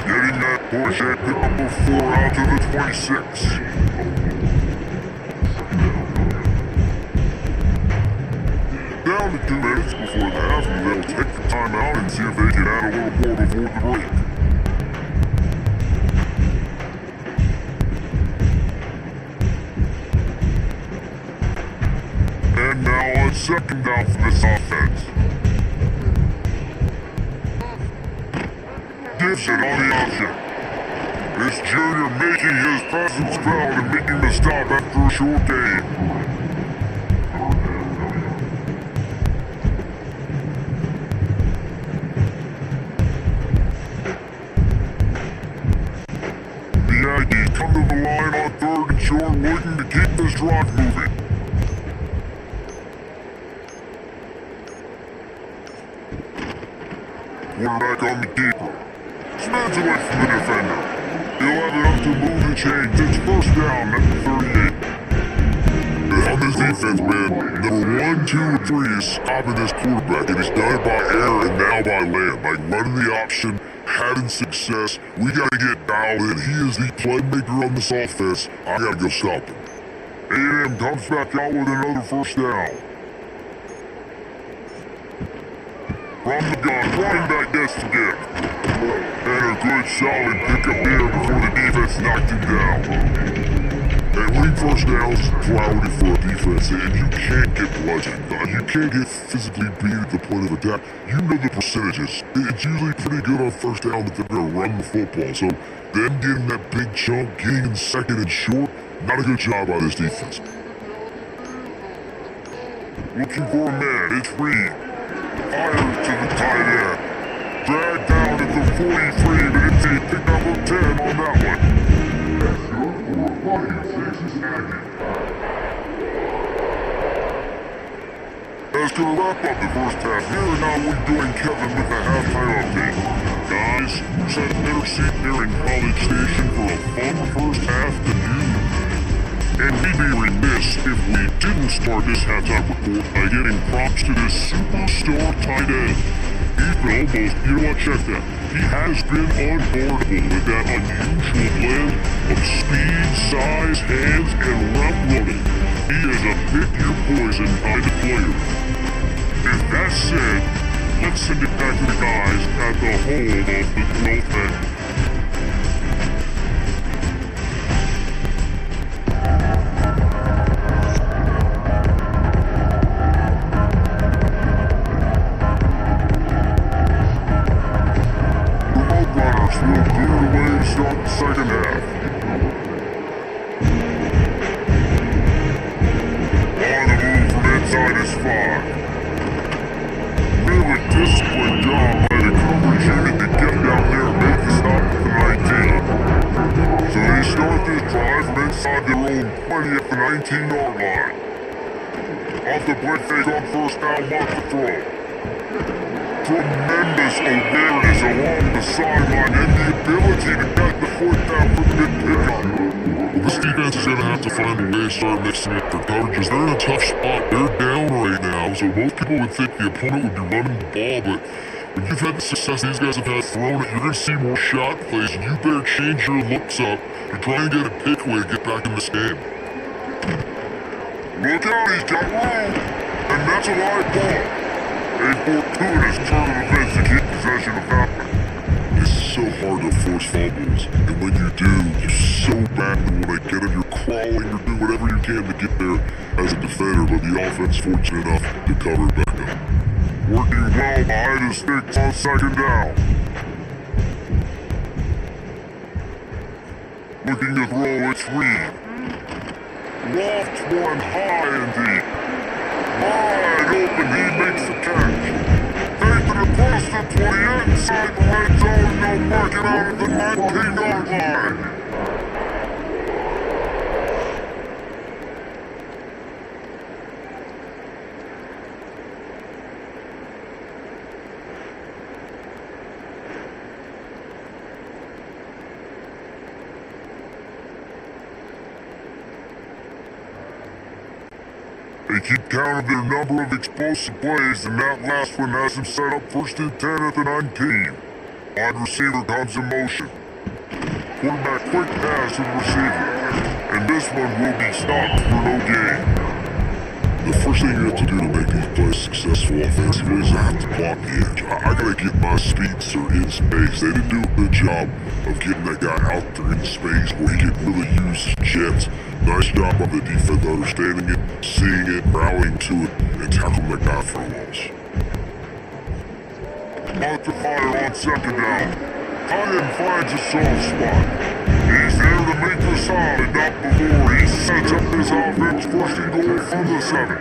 Getting that push and pick up a 4 out to the 26. Down to 2 minutes before the half, and they'll take the timeout and see if they can add a little more before the break. And now on 2nd down for this offense. Gives it on the option. This junior making his presence felt and making the stop after a short game. drive moving. Quarterback on the keeper. Spins away from the defender. He'll have enough to move the chains. It's first down at the 38. On this defense, man, number 1, 2, and 3 is stopping this quarterback, and he's done it by air and now by land. Like running the option, having success. We gotta get dialed in. He is the playmaker on this offense. I gotta go stop him. A&M comes back out with another first down. From the gun, running back gets the gift. And a good solid pickup there before the defense knocked him down. And winning first downs is a priority for a defense, and you can't get bludgeoned. You can't get physically beat at the point of attack. You know the percentages. It's usually pretty good on first down that they're going to run the football. So them getting that big chunk, getting in second and short, not a good job by this defense. Looking for a man, it's Reed. Fires to the tight end. Dragged down at the 43, but it's a pick number 10 on that one. That's gonna wrap up the first half. Here and now we join Kevin with the halftime update. Guys, who's had a better seat there in College Station for a fun first half than you? And we'd be remiss if we didn't start this halftime report by giving props to this superstar tight end. He's been almost, you know what, check that. He has been unguardable with that unusual blend of speed, size, hands, and route running. He is a pick-your-poison kind of player. With that said, let's send it back to the guys at the home of the 12th man. Second half. On the move from inside his 5. Really disciplined job by the coverage unit to get down there and make the stop at the 19. So they start this drive from inside their own 20 at the 19-yard line. Off the blitz fake on first down, mark the throw. Tremendous awareness along the sideline and the ability to get the foot down from mid-pickup. Well, this defense is going to have to find a way to start mixing up their coverages. They're in a tough spot. They're down right now, so most people would think the opponent would be running the ball, but when you've had the success these guys have had throwing it, you're going to see more shot plays, and you better change your looks up to try and get a takeaway to get back in this game. Look out, he's got room, and that's a live ball. A fortuitous turn of events to keep possession of that one. It's so hard to force fumbles, and when you do, you so badly want to get them. You're crawling, you're doing whatever you can to get there as a defender, but the offense fortunate enough to cover it back up. Working well behind the sticks on second down. Looking to throw, it's Reed. Loft one high and deep. Wide open, he makes the catch. Taking across the 20 inside the red zone, no marking out of the 19-yard line. They keep count of their number of explosive plays, and that last one has them set up first and 10 at the 19. Wide receiver comes in motion. Quarterback quick pass to the receiver, and this one will be stopped for no gain. The first thing you have to do to make these plays successful offensively is I have to block the edge. I gotta get my speedster in space. They didn't do a good job of getting that guy out there in space where he could really use his jets. Nice job by the defense understanding it, seeing it, rallying to it, and tackling that guy for a loss. Mark the fire on second down. Cotton finds a soft spot. He's there to make the solid, not before he sets up his offense first and goal from the 7.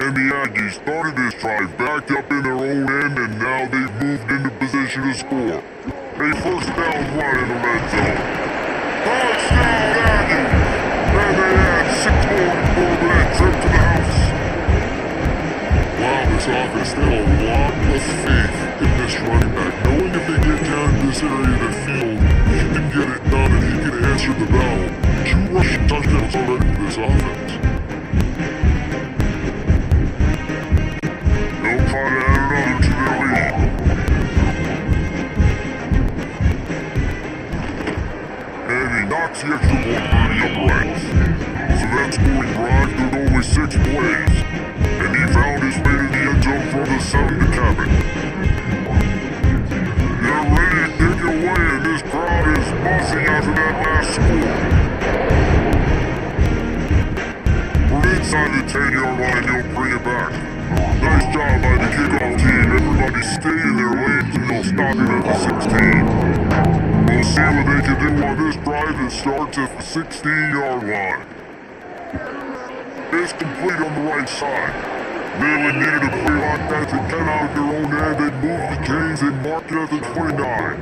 And the Aggies started this drive backed up in their own end, and now they've moved into position to score. A first down run in the red zone. Touchdown Aggies! And they add 6 more before that trip to the house. Wow, this offense, they have a lot of faith in this running back, knowing if they get down in this area of the field, he can get it done and he can answer the bell. 2 rushing touchdowns already for this offense. They'll try to add another to their lead. And he knocks the extra point through the uprights. So that scoring drive through only 6 plays. And he found his way to the end zone from the 7 to cap it. They're ready to take it away, and this crowd is buzzing after that last score. We're inside the 10-yard line, he'll bring it back. Nice job by the kickoff team. Everybody stay in their lanes and they'll stop him at the 16. We'll see what they can do on this drive that starts at the 16-yard line. It's complete on the right side. Really needed a play like that to get out of their own end. They move the chains and mark it at the 29.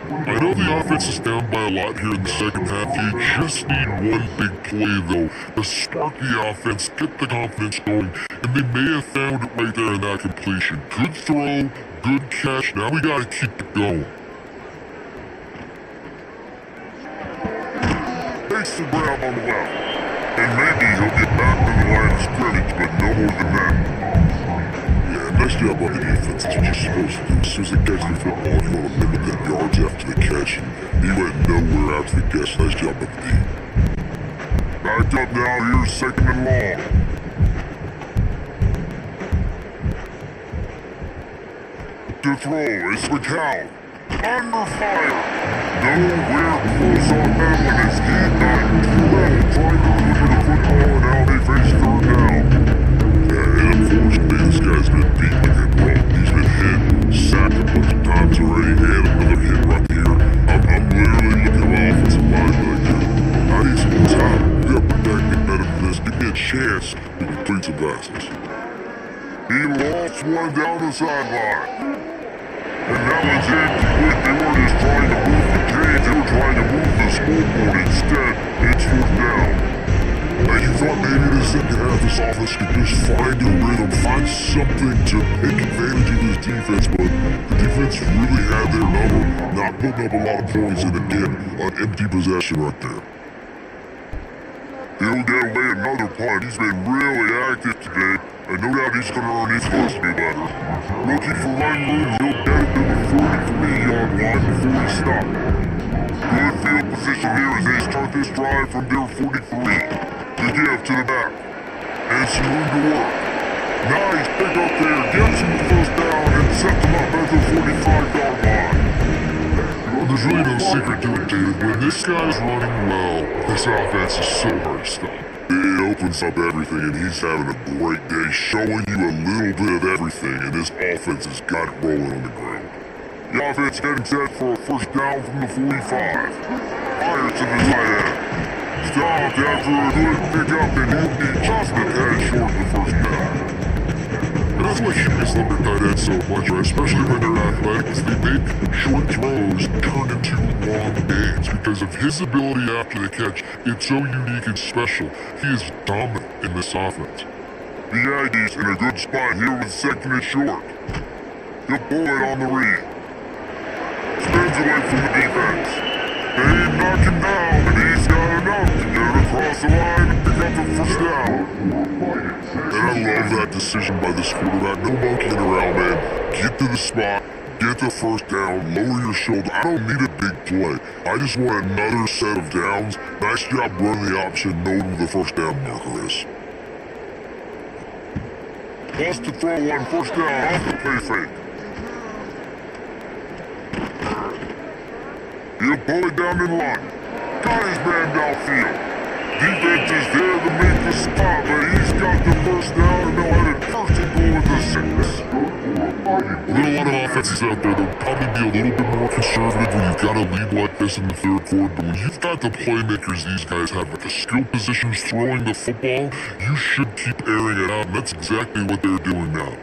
I know the offense is down by a lot here in the second half. You just need one big play though to spark the offense, get the confidence going, and they may have found it right there in that completion. Good throw, good catch. Now we gotta keep it going. Takes the grab on the left. And maybe he'll get back to the line of scrimmage, but no more than that. Yeah, nice job on the defense. That's what you're supposed to do. As soon as they catch the football, you want to limit them yards after the catch. And he went nowhere after the catch. Nice job on the D. Back up now, here's 2nd and long. To throw is McCown. Under fire. Nowhere close on that one. It's E9-12 trying to deliver the football, and now they face 3rd down. Yeah, and unfortunately, this guy's been beaten again wrong. He's been hit, sacked a bunch of times already, and another hit right here. I'm literally looking at my offensive line like, I need some time. We gotta protect me better than this. Give me a chance to complete some passes. He lost one down the sideline. And that was incomplete. They were just trying to move the chains. They were trying to move the scoreboard. Instead, it's 4th down. Now you thought maybe the second half this offense could just find a rhythm, find something to take advantage of this defense, but the defense really had their number, not putting up a lot of points, and again, an empty possession right there. He'll get away another punt. He's been really active today, and no doubt he's going to earn his place to be better. Looking for running room, he'll get it to the 43-yard line before he stops. Good field position here as they start this drive from their 43. The give to the back. And some room to work. Nice pick up there, gets him the 1st down, and sets him up at the 45-yard line. There's really no secret to it, David. When this guy's running well, this offense is so hard to stop. It opens up everything, and he's having a great day, showing you a little bit of everything, and this offense has got it rolling on the ground. The offense getting set for a 1st down from the 45. Fire to the tight end. Stopped after a good pickup, and he'll be just a tad short of the 1st down. And that's why you miss number tight ends so much, right? Especially when they're athletic, because they make short throws turn into long gains. Because of his ability after the catch, it's so unique and special. He is dominant in this offense. The Aggies in a good spot here with 2nd and short. He'll pull it on the read. Spins away from the defense. They knock him down, and he's got enough to get it across the line and pick up the 1st down. And I love that decision by this quarterback. No monkeying around, man. Get to the spot, get the 1st down, lower your shoulder. I don't need a big play. I just want another set of downs. Nice job running the option, knowing where the 1st down marker is. Plus to throw on 1st down off the play fake. He'll pull it down in line. Got his man downfield. Defense is there to make the stop, but he's got the 1st down, and they'll have it 1st and goal with the 6. There are a lot of offenses out there that will probably be a little bit more conservative when you've got a lead like this in the 3rd quarter, but when you've got the playmakers these guys have at the skill positions throwing the football, you should keep airing it out, and that's exactly what they're doing now.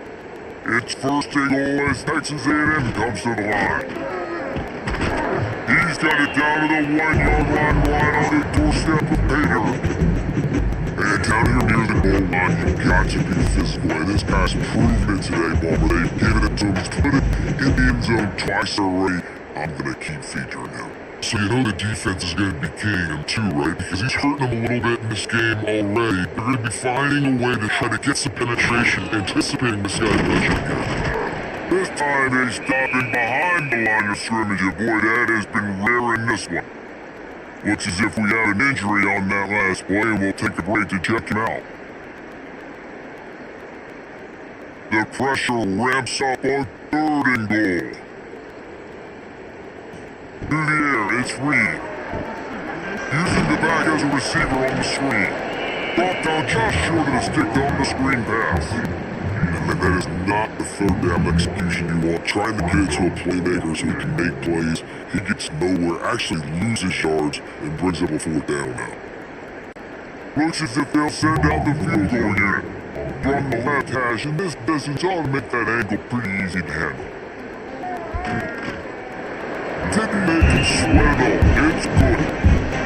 It's first and goal as Texas A&M comes to the line. He's got it down to the 1 yard line right on the doorstep of Pater. And down here near the goal line, you've got to be physical. And this guy's proven it today, Bomber. They've given it to him. He's put it in the end zone twice already. I'm going to keep featuring him. So you know the defense is going to be keying him too, right? Because he's hurting them a little bit in this game already. They're going to be finding a way to try to get some penetration, anticipating this guy's touching here. This time he's stopping behind the line of scrimmage, and boy, that has been rare in this one. Looks as if we have an injury on that last play, and we'll take a break to check him out. The pressure ramps up on 3rd and goal. Through the air, it's Reed. Using the back as a receiver on the screen. Brought down just short of the stick on the screen pass. And that is not the 3rd down execution you want. Trying to get it to a playmaker so he can make plays. He gets nowhere, actually loses yards, and brings up a 4th down now. Looks as if they'll send out the field goal unit. From the left hash, and this distance ought to make that angle pretty easy to handle. Didn't make him sweat though, it's good.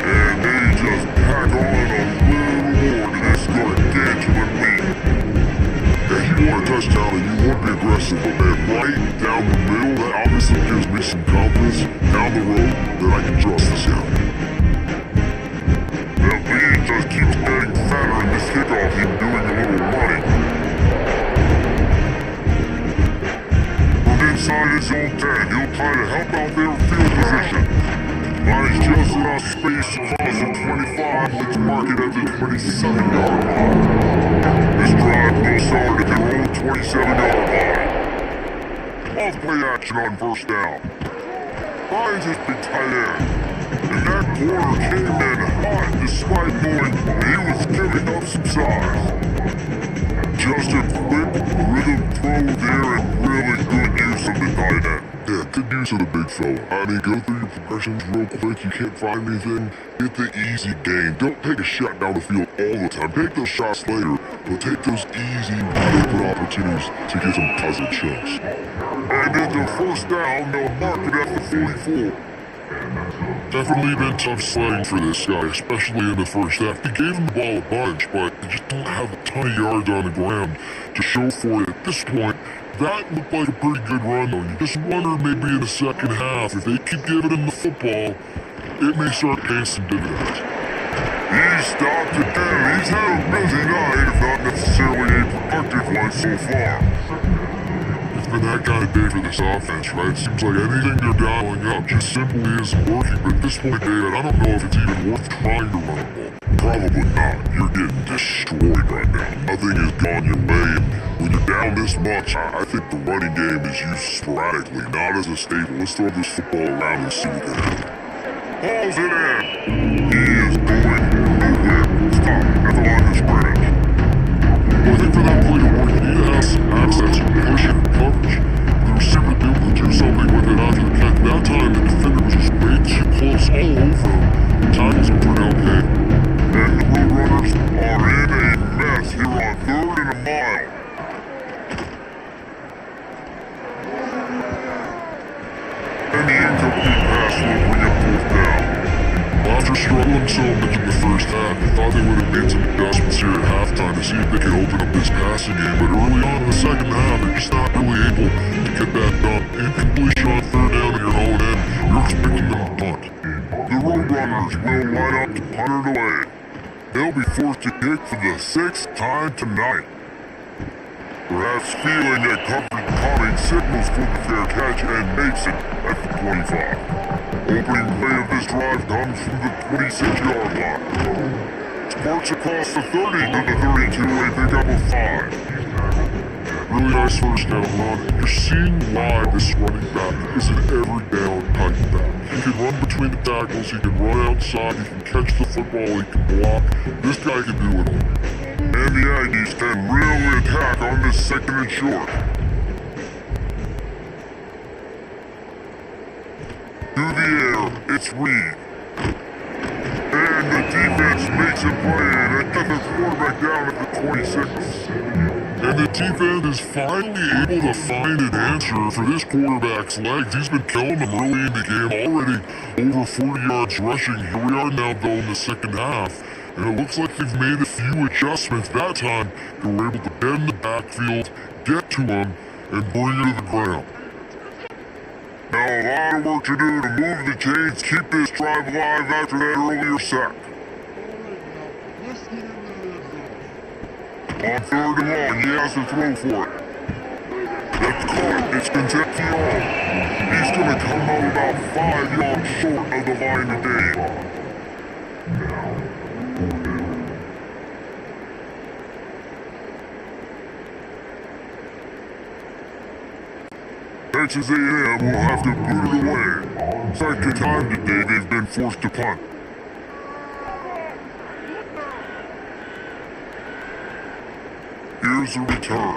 And they just pack on a little more to this gargantuan lead. And you want a touchdown and you want to be aggressive, but man, right down the middle, that obviously gives me some confidence down the road that I can trust this guy. That lead just keeps getting fatter in this kickoff, he's doing a little running. Inside his own 10, he'll try to help out their field position. Finds just enough space across the 25, let's mark it at the 27-yard line. This drive goes hard at their own 27-yard line. Off play action on 1st down. Finds his big tight end. And that corner came in hot despite knowing he was giving up some size. Just a quick rhythm throw there and really good use of the tight end. Yeah, good use of the big fella. I mean, go through your progressions real quick. You can't find anything. Get the easy gain. Don't take a shot down the field all the time. Take those shots later, but take those easy, open opportunities to get some puzzle chunks. And then the 1st down, they'll mark it at the 44. Definitely been tough sledding for this guy, especially in the first half. They gave him the ball a bunch, but they just don't have a ton of yards on the ground to show for it. At this point, that looked like a pretty good run, though. You just wonder maybe in the second half, if they keep giving him the football, it may start paying some dividends. He stopped again. He's had a busy night, if not necessarily a productive one so far. It's been that kind of day for this offense, right? It seems like anything they're dialing up just simply isn't working. But at this point, David, I don't know if it's even worth trying to run the ball. Probably not. You're getting destroyed right now. Nothing has gone your way. And when you're down this much, I think the running game is used sporadically, not as a staple. Let's throw this football around and see what can happen. Hauls it in. He is going nowhere. Stop at the line of scrimmage. Well, I think for that play to work, you need to have some access, push and coverage. The receiver be able to do something with it after the catch. That time, the defender was just way too close all over him. Tackles him for an okay. And the Roadrunners are in a mess here on 3rd and a mile. And the incomplete pass will bring up 4th down. After struggling so much in the first half, they thought they would have made some adjustments here at halftime to see if they could open up this passing game, but early on in the second half, they're just not really able to get that done. Incompletion on 3rd down in your own end, you're expecting them to punt. The Roadrunners will line up to punt it away. They'll be forced to kick for the 6th time tonight. Perhaps feeling that coverage coming signals for the fair catch and makes it at the 25. Opening play of this drive comes from the 26-yard line. Sparks across the 30 to the 32, a pickup of 5. Really nice first down run. You're seeing why this running back is an every down type back. He can run between the tackles, he can run outside, he can catch the football, he can block. This guy can do it all. And the Aggies can really attack on this 2nd and short. Through the air, it's Reed. And the defense makes a play and they get their quarterback down at the 26. And And the defense is finally able to find an answer for this quarterback's legs. He's been killing them early in the game, already over 40 yards rushing. Here we are now, though, in the second half. And it looks like they've made a few adjustments. That time, they were able to bend the backfield, get to him, and bring it to the ground. Now a lot of work to do to move the chains, keep this drive alive after that earlier sack. On 3rd and long, he has to throw for it. That's caught. It's Kentucky on. He's going to come out about 5 yards short of the line of game. Texas A&M will have to put it away. Second time today they've been forced to punt. Here's the return.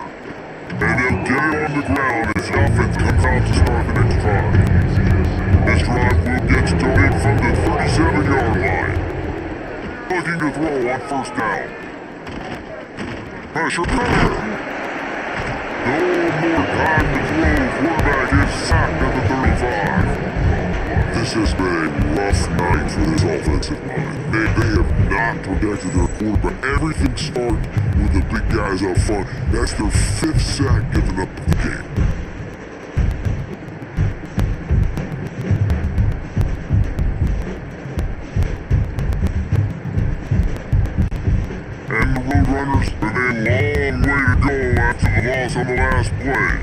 And they'll get it on the ground as the offense comes out to start the next drive. This drive will get started from the 37-yard line. Looking to throw on 1st down. Pressure coming. No more time to throw. Quarterback is sacked at the 35. This has been a rough night for this offensive line. They have not protected their quarterback. Everything starts with the big guys up front. That's their 5th sack given up in the game. And the Roadrunners have a long way to go after the loss on the last play.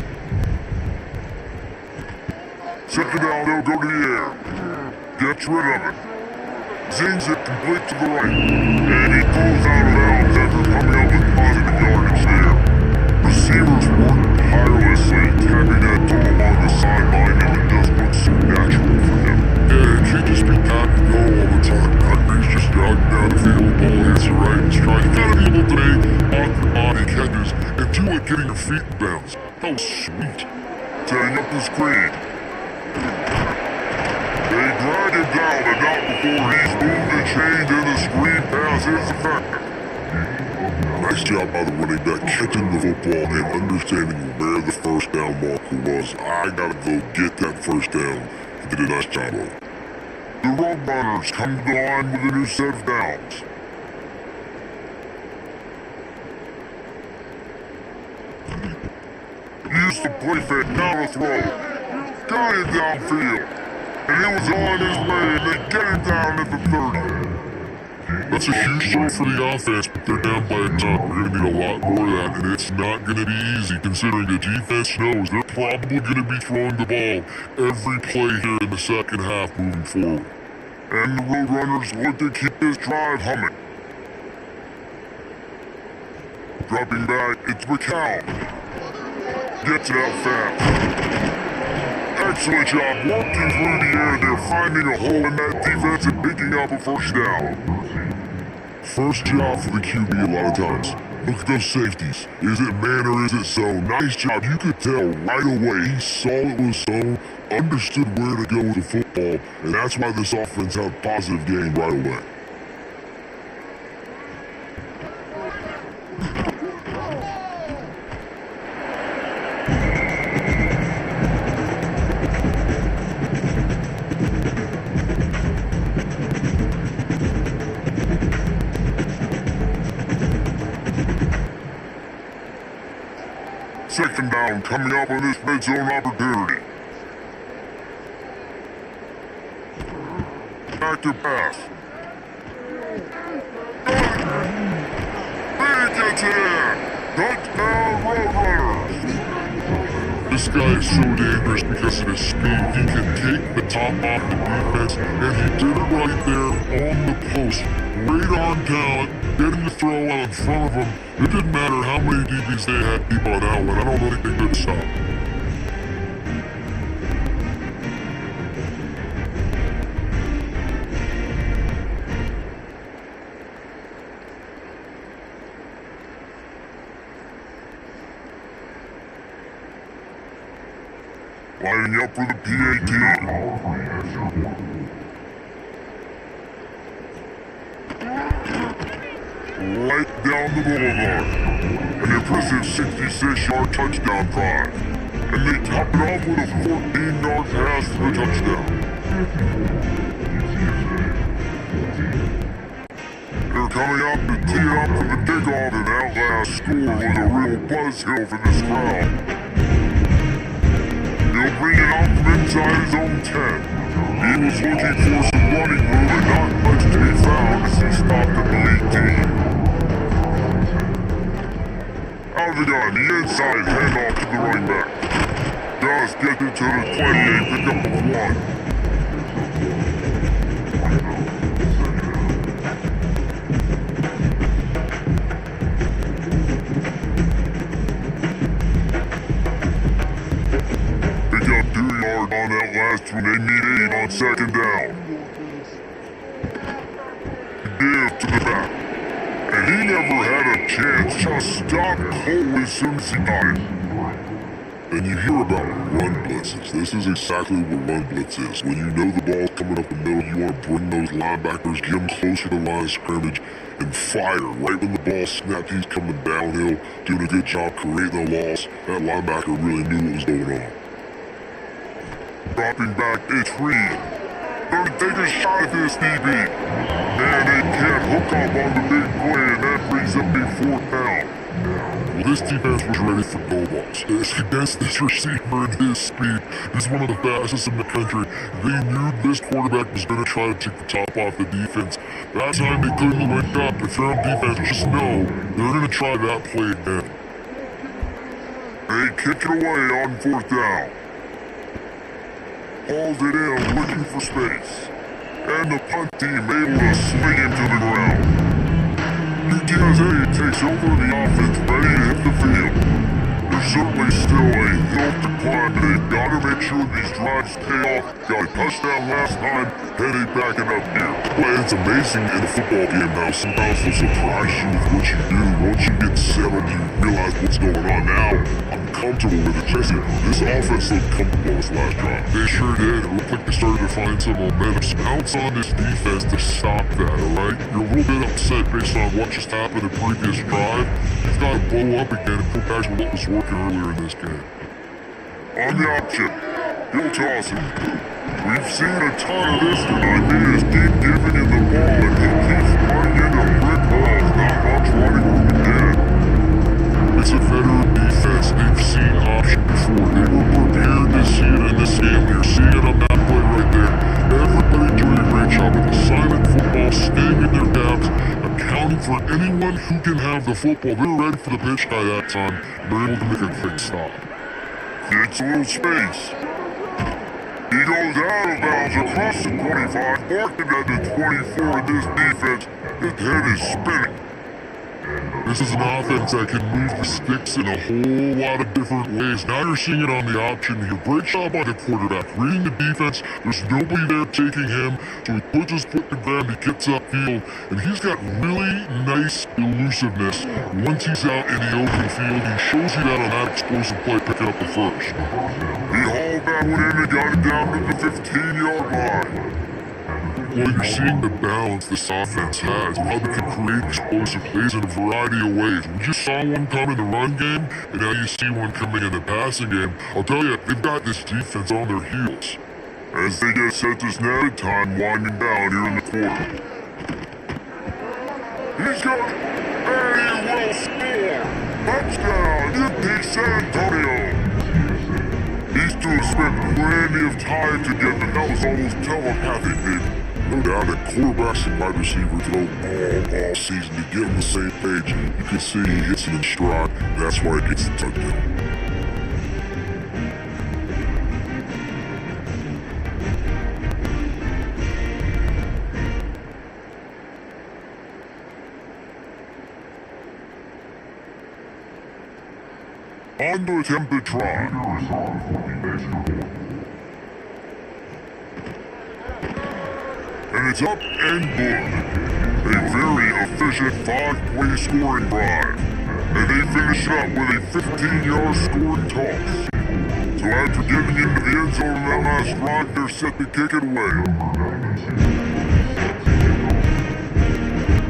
2nd down, they'll go to the air. Gets rid of it. Zings it complete to the right. And he goes out of bounds after coming up with positive yardage there. Receivers work tirelessly, tapping that ball along the sideline, and it just looks so natural for him. Yeah, it can't just be tap and go all the time. He's just jogging down the field, ball hits the right and strike. You gotta be able to make awkward body catches and do it getting your feet in bounds. That was sweet. Setting up the screen. They drag him down, and not before he's moved the chains, and the screen pass is effective. Nice job by the running back catching the football and understanding where the 1st down marker was. I gotta go get that 1st down. He did a nice job of it. The Roadrunners come to the line with a new set of downs. Used to play fake, now to throw. Got it downfield. And he was on his way, and they get him down at the 30. That's a huge throw for the offense, but they're down by a ton. We're going to need a lot more of that, and it's not going to be easy considering the defense knows they're probably going to be throwing the ball every play here in the second half moving forward. And the Roadrunners look to keep this drive humming. Dropping back, it's McCown. Gets it out fast. Excellent job working through the air. They're finding a hole in that defense and picking up a 1st down. First job for the QB a lot of times. Look at those safeties. Is it man or is it zone? Nice job. You could tell right away. He saw it was zone, understood where to go with the football, and that's why this offense had a positive game right away. Second down coming up on this red zone opportunity. Back to pass. He gets it in. Touchdown Roadrunners. This guy is so dangerous because of his speed. He can take the top off the defense, and he did it right there on the post. Great arm talent, getting the throw out in front of him. It didn't matter how many DBs they had deep on that one. I don't know anything good to stop. Lining up for the PAT. Right down the boulevard. an impressive 66-yard touchdown drive. And they top it off with a 14-yard pass for the touchdown. They're coming out to tee it up for the kickoff, and that last score was a real buzzkill for this crowd. He'll bring it out from inside his own 10. He was looking for some running room and not much to be found as he stopped at the 18. Out of the gun, the inside handoff to the running back. Just get it to the 28, pick up the 1. On that last one, they need 8 on second down. Give to the back. And he never had a chance. Just stopped cold as soon as he got it. And you hear about run blitzes. This is exactly what run blitz is. When you know the ball's coming up the middle, you want to bring those linebackers, get them closer to the line of scrimmage, and fire. Right when the ball snapped, he's coming downhill, doing a good job creating a loss. That linebacker really knew what was going on. Dropping back, it's Reed. Gonna take a shot at this DB. Man, they can't hook up on the big play, and that brings up a 4th down. Well, this defense was ready for goal balls. Against this receiver and his speed, he's one of the fastest in the country. They knew this quarterback was going to try to take the top off the defense. That time they couldn't wake up. If you're on defense, just know they're going to try that play again. They kick it away on 4th down. Hauled it in, looking for space. And the punt team able to swing him to the ground. UTSA takes over the offense, ready to hit the field. There's certainly still a hill to climb, but they've got to make sure these drives pay off. Got a touchdown last time, heading back it up here. Well, it's amazing in a football game how sometimes they'll surprise you with what you do. Once you get settled, you realize what's going on. Now, I'm comfortable with it. Jesse, this offense looked comfortable this last drive. They sure did. It looked like they started to find some momentum. So bounce on this defense to stop that, alright? You're a little bit upset based on what just happened in the previous drive. You've got to blow up again and put back to what was working earlier in this game. On the option, he'll toss it. We've seen a ton of this tonight. They just keep giving him the ball, and he keeps running into brick walls. Not much running room again. It's a veteran defense. They've seen option before. They were prepared to see it in this game. You're seeing it on that play right there. Everybody doing a great job with the silent football, staying in their gaps, accounting for anyone who can have the football. They were ready for the pitch guy that time. They're able to make a quick stop. Gets a little space. He goes out of bounds across the 25, marking at the 24 in this defense. His head is spinning. This is an offense that can move the sticks in a whole lot of different ways. Now you're seeing it on the option. He great job by the quarterback. Reading the defense, there's nobody there taking him, so he puts his foot to the ground, he gets upfield, and he's got really nice elusiveness. Once he's out in the open field, he shows you that on that explosive play, picking up the first. He hauled that one in and got it down to the 15-yard line. Well, you're seeing the balance this offense has and how they can create explosive plays in a variety of ways. We just saw one come in the run game, and now you see one coming in the passing game. I'll tell you, they've got this defense on their heels. As they get set to snap, time winding down here in the quarter. He's got it, and he will score! Touchdown, UT San Antonio! These two have spent plenty of time together. That was almost telepathic, baby. No doubt that quarterbacks and wide receivers throw all season to get on the same page. You can see he hits it in stride, and that's why he gets the touchdown. On to attempt the try. And it's up and good. A very efficient 5-point scoring drive. And they finish up with a 15-yard scoring toss. So after getting into the end zone in that last drive, they're set to kick it away.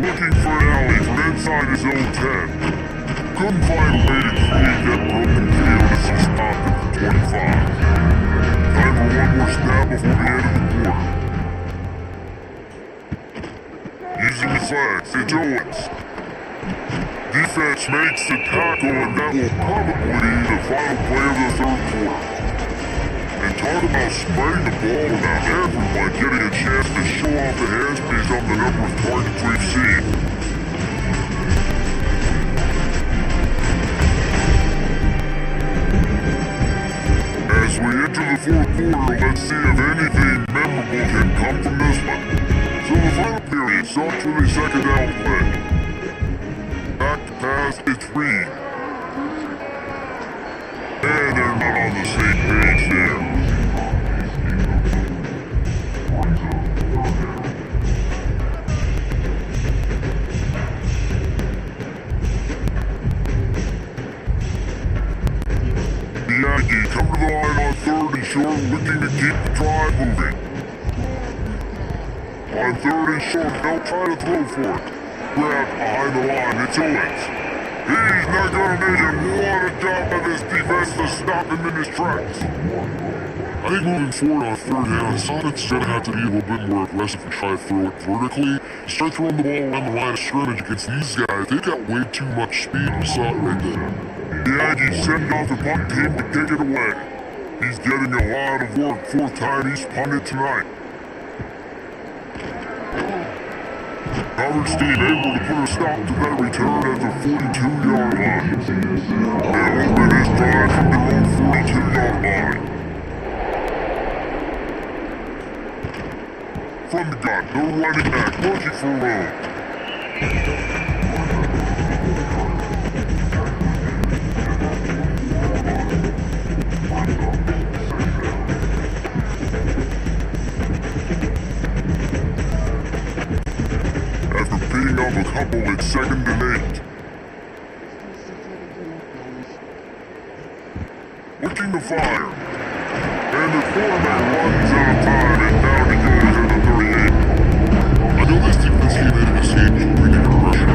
Looking for an alley from inside his own 10. couldn't find a way to create that broken field as he stopped at the 25. Time for one more snap before the end of the quarter. Using the flags, it's Owens. Defense makes the tackle, and that will probably be the final play of the third quarter. And talk about spreading the ball without everyone getting a chance to show off the hands based on the number of targets we've seen. As we enter the fourth quarter, let's see if anything memorable can come from this one. So the final period starts with a second down play. Back to pass, it's Reed. And they're not on the same page there. The Aggies come to the line on third and short, looking to keep the drive moving. On third and short, they'll try to throw for it. Grab behind the line, it's Owens. He's not gonna make it. What a job by this defense to stop him in his tracks. I think moving forward on third down, Sonics is going to have to be a little bit more aggressive and try to throw it vertically. Start throwing the ball around the line of scrimmage against these guys. They got way too much speed. We saw it right there. The Aggies send off the punt team to kick it away. He's getting a lot of work. Fourth time he's punted tonight. Howard's team able to put a stop to that return at the 42-yard line. They open his drive from their own 42-yard line. From the gun, no running back, looking for room. After beating up a couple, it's 2nd and 8. Looking to fire. And the quarterback runs out of time, and down he goes at the 38. I know this defense came into this game hoping they could rush it. I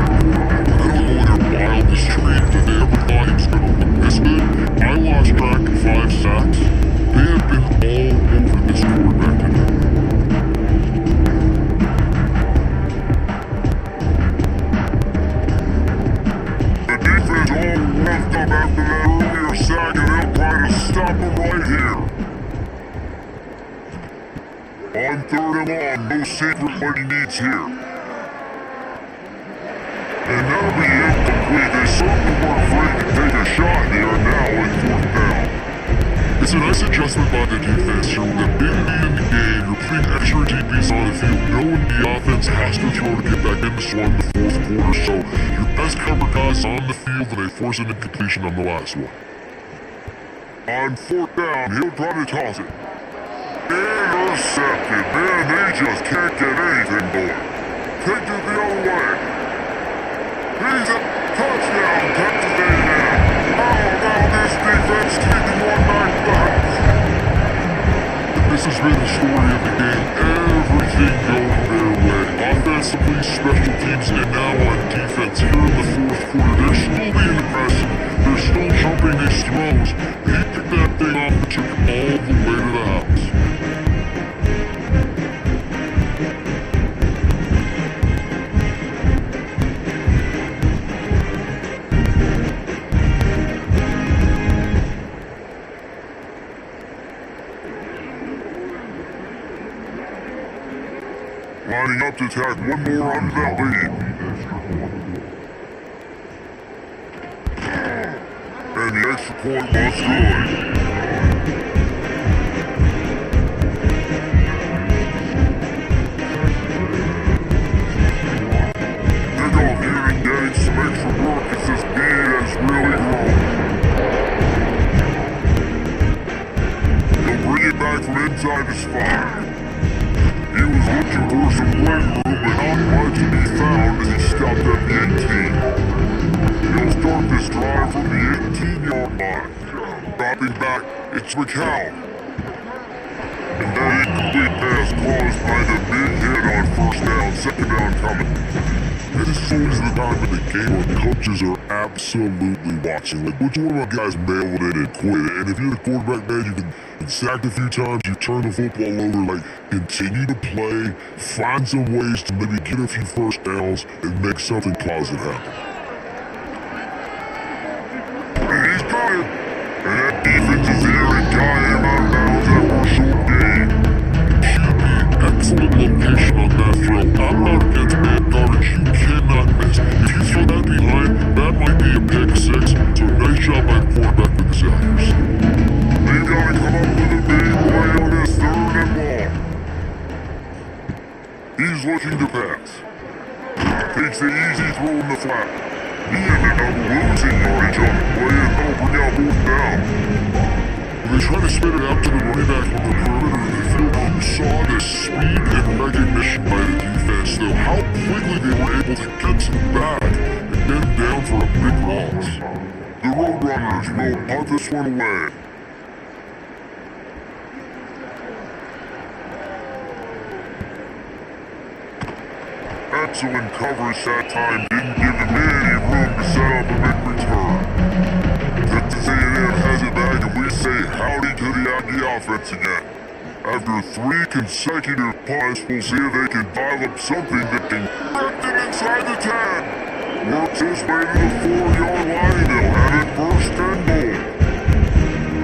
don't know their wildest dream that they ever thought he was going to look this good. I lost track of 5 sacks. They have been all over this quarterback today. The defense all roughed up after that earlier sack, and they'll try to stop him right here. On third and long, no secret what he needs here. And that'll be incomplete. They certainly weren't afraid to take a shot. They are now at fourth down. It's a nice adjustment by the defense here. With a big lead in the game, you're putting extra DBs on the field, knowing the offense has to throw to get back in this one in the fourth quarter. So your best cover guys on the field, and they force an incompletion on the last one. On fourth down, he'll try to toss it. Intercepted. Man, they just can't get anything going. Take it the other way. He's a touchdown, Texas A&M. How about this defense taking one back to the house? This has been the story of the game. Everything going their way. Offensively, special teams, and now on defense. Here in the fourth quarter, they're still being aggressive. They're still jumping these throws. He picked that thing off and took it all the way to the house. Lining up to tack one more under that lead. And the extra point was good. They're going here and getting some extra work as this lead has really grown. He'll bring it back from inside his 5. He was looking for some leg room, but not much to be found as he stopped at the 18. He'll start this drive from the 18-yard line. Dropping back, it's McCown. And that incomplete pass caused by the big hit on first first down, second down coming. And this is always the time in the game where coaches are absolutely watching. Like, which one of my guys mailed it and quit? And if you're the quarterback, man, you've been sacked a few times, you turn the football over, like, continue to play, find some ways to maybe get a few first downs and make something positive happen. And he's got it. And that defense is here and got him out of bounds after a short game. Excellent location on that throw. I'm not against man coverage. You cannot miss. If you throw that behind, that might be a pick six. So nice job by the quarterback with the Sounders. They've got to come up with a big play on this third and long. He's looking to pass. Takes the easy throw in the flat. He ended up losing yardage on the play and they'll bring out fourth down. When they try to spit it out to the running back on the perimeter, you saw the speed and recognition by the defense, though, how quickly they were able to get to the back and get him down for a big loss. The Roadrunners will punt this one away. Excellent coverage that time, didn't give him any room to set up a big return. Texas A&M has it back and we say howdy to the Aggie offense again. After 3 consecutive punts, we'll see if they can dial up something that can direct it inside the 10. Works his way to the 4-yard line, they'll have it first and goal.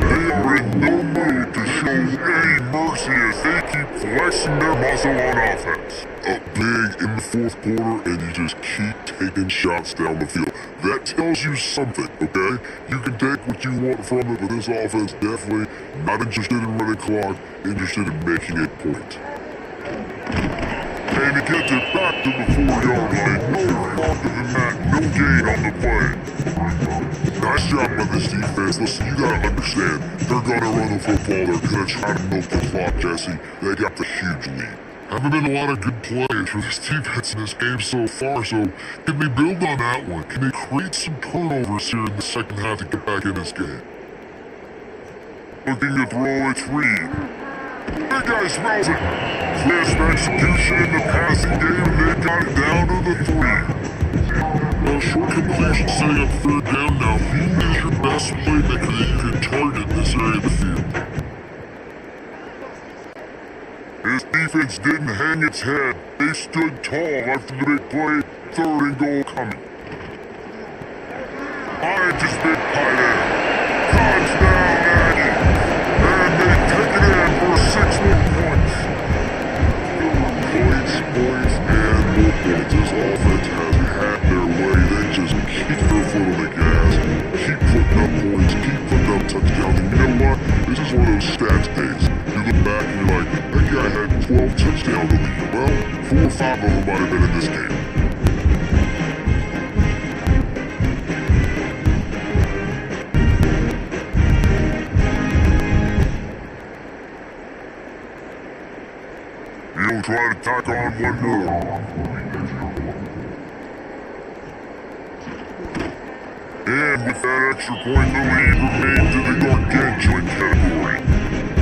They are in no mood to show any mercy as they keep flexing their muscle on offense. Up big in the fourth quarter, and you just keep taking shots down the field. That tells you something, okay? You can take what you want from it, but this offense definitely not interested in running clock, interested in making a point. And he gets it back to the 4-yard line. No farther than that, no gain on the play. Nice job by this defense. Listen, you gotta understand, they're gonna run the football, they're gonna try to milk the clock, Jesse. They got the huge lead. Haven't been a lot of good plays for this defense in this game so far, so can they build on that one? Can they create some turnovers here in the second half to get back in this game? Looking to throw, it's Reed. Big guy smells it. Crisp execution in the passing game, and they got it down to the 3. Short completion setting up third down now. Who is your best playmaker that you can target in this area of the field? His defense didn't hang its head. They stood tall after the big play. Third and goal coming. High just big tight end. Touchdown, Aggie. And they take it in for 6 more points. Points, and more points. This offense has had their way. They just keep their foot on the gas, keep putting up points, keep putting up touchdowns. And you know what? This is one of those stats days. You look back and you're like, that guy had 12 touchdowns over you. Well, 4 or 5 of them might have been in this game. He'll try to tack on one more. And with that extra point, the lead remains in the gargantuan category.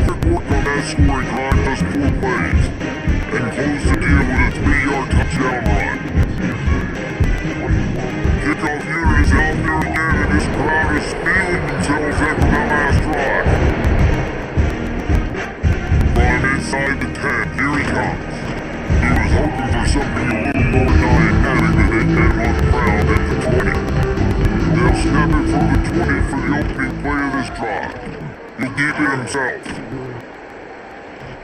Quick work on that scoring drive does 4 plays, and close the deal with a 3-yard touchdown run. Kickoff unit is out there again, and this crowd is feeling themselves after that last drive. From inside the 10, here he comes. He was hoping for something a little more dynamic than they did on the ground at the 20. They'll snap it from the 20 for the opening play of this drive. He'll keep it himself.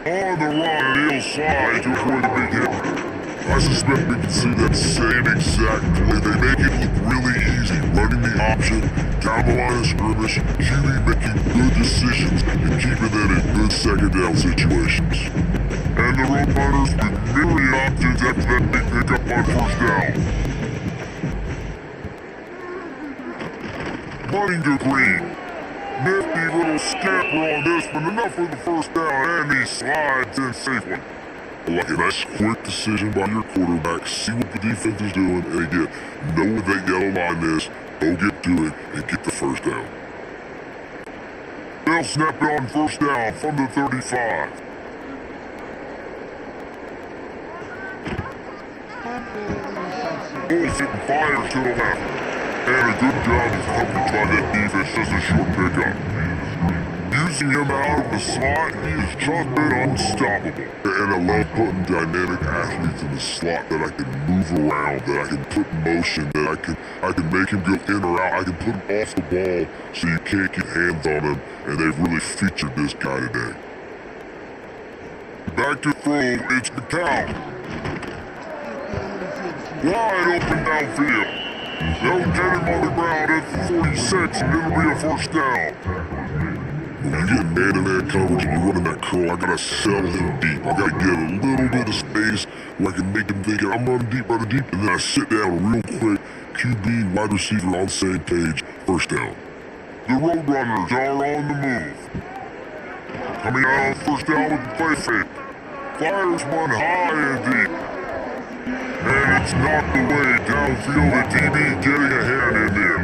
On the run, he'll slide to avoid the big hit. I suspect we can see that same exact play. They make it look really easy, running the option, down the line of scrimmage, QB making good decisions and keeping that in good second down situations. And the Roadrunners with myriad options after that big pickup on first down. Running to Green. Nifty little scamper on this one, enough for the first down, and he slides in safely. Like a nice quick decision by your quarterback, see what the defense is doing, and again, know what that yellow line is, go get to it, and get the first down. They'll snap it on first down from the 35. Bulls hitting fires to the left. And a good job of covering by that defense, just a short pickup. Using him out of the slot, he has just been unstoppable. And I love putting dynamic athletes in the slot that I can move around, that I can put in motion, that I can make him go in or out. I can put him off the ball so you can't get hands on him, and they've really featured this guy today. Back to throw, it's the count. Wide open downfield. They'll get him on the ground at 46, and it'll be a first down. When you get man-to-man coverage and you're running that curl, I gotta settle him deep. I gotta get a little bit of space where I can make him think I'm running deep, and then I sit down real quick. QB, wide receiver on the same page, first down. The Roadrunners are on the move. Coming out on first down with the play fake. Fires one high and deep. And it's knocked away downfield, the DB getting a hand in there.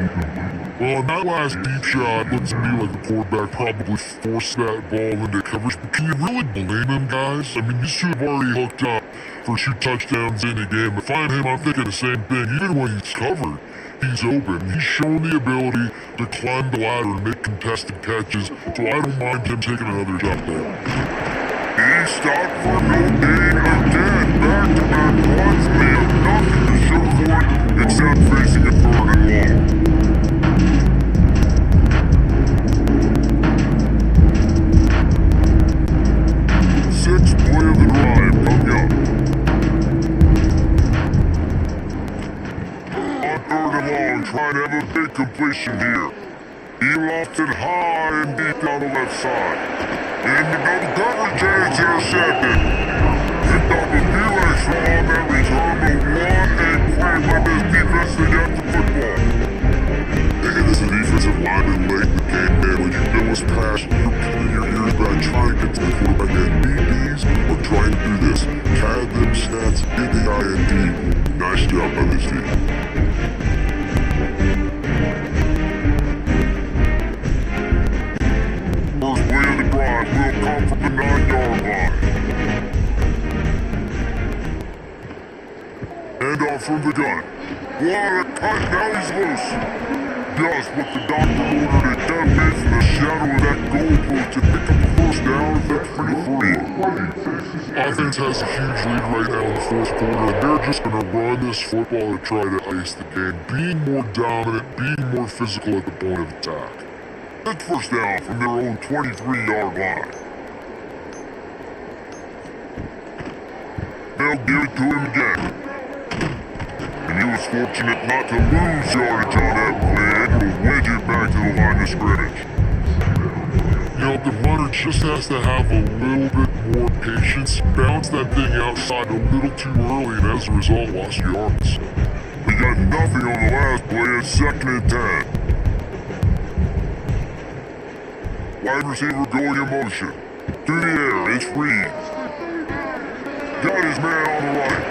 Well, that last deep shot looks to me like the quarterback probably forced that ball into coverage, but can you really blame him, guys? I mean, these two have already hooked up for 2 touchdowns in a game. If I'm him, I'm thinking the same thing. Even when he's covered, he's open. He's shown the ability to climb the ladder and make contested catches, so I don't mind him taking another shot there. He stopped for no gain again. Back-to-back runs, and they have nothing to show for it except facing a 3rd and long. Sixth play of the drive coming up. On 3rd and long, trying to have a big completion here. He lost it high and deep down the left side. In the double coverage, and it's intercepted. Picked up a few extra on that return, but what a play by this defense to get the football. And as a defensive lineman late in the game, man, when you know it's past your ears back trying to get to the quarterback, and DBs are trying to do this. Pad them stats, get the IND. Nice job by this team. First play of the drive will come from the 9-yard line. And off from the gun. What a cut, now he's loose. Just what the doctor ordered, it down made from the shadow of that goalpost to pick up the first down at that 23. Offense has a huge lead right now in the 4th quarter, and they're just going to run this football to try to ice the game, being more dominant, being more physical at the point of attack. That's first down from their own 23-yard line. They'll give it to him again. And he was fortunate not to lose yardage on that play, able to wedge it back to the line of scrimmage. You know, the runner just has to have a little bit more patience, bounce that thing outside a little too early, and as a result, lost yards. We got nothing on the last play at 2nd and 10. Wide receiver going in motion. Through the air, it's Reed. Got his man on the right.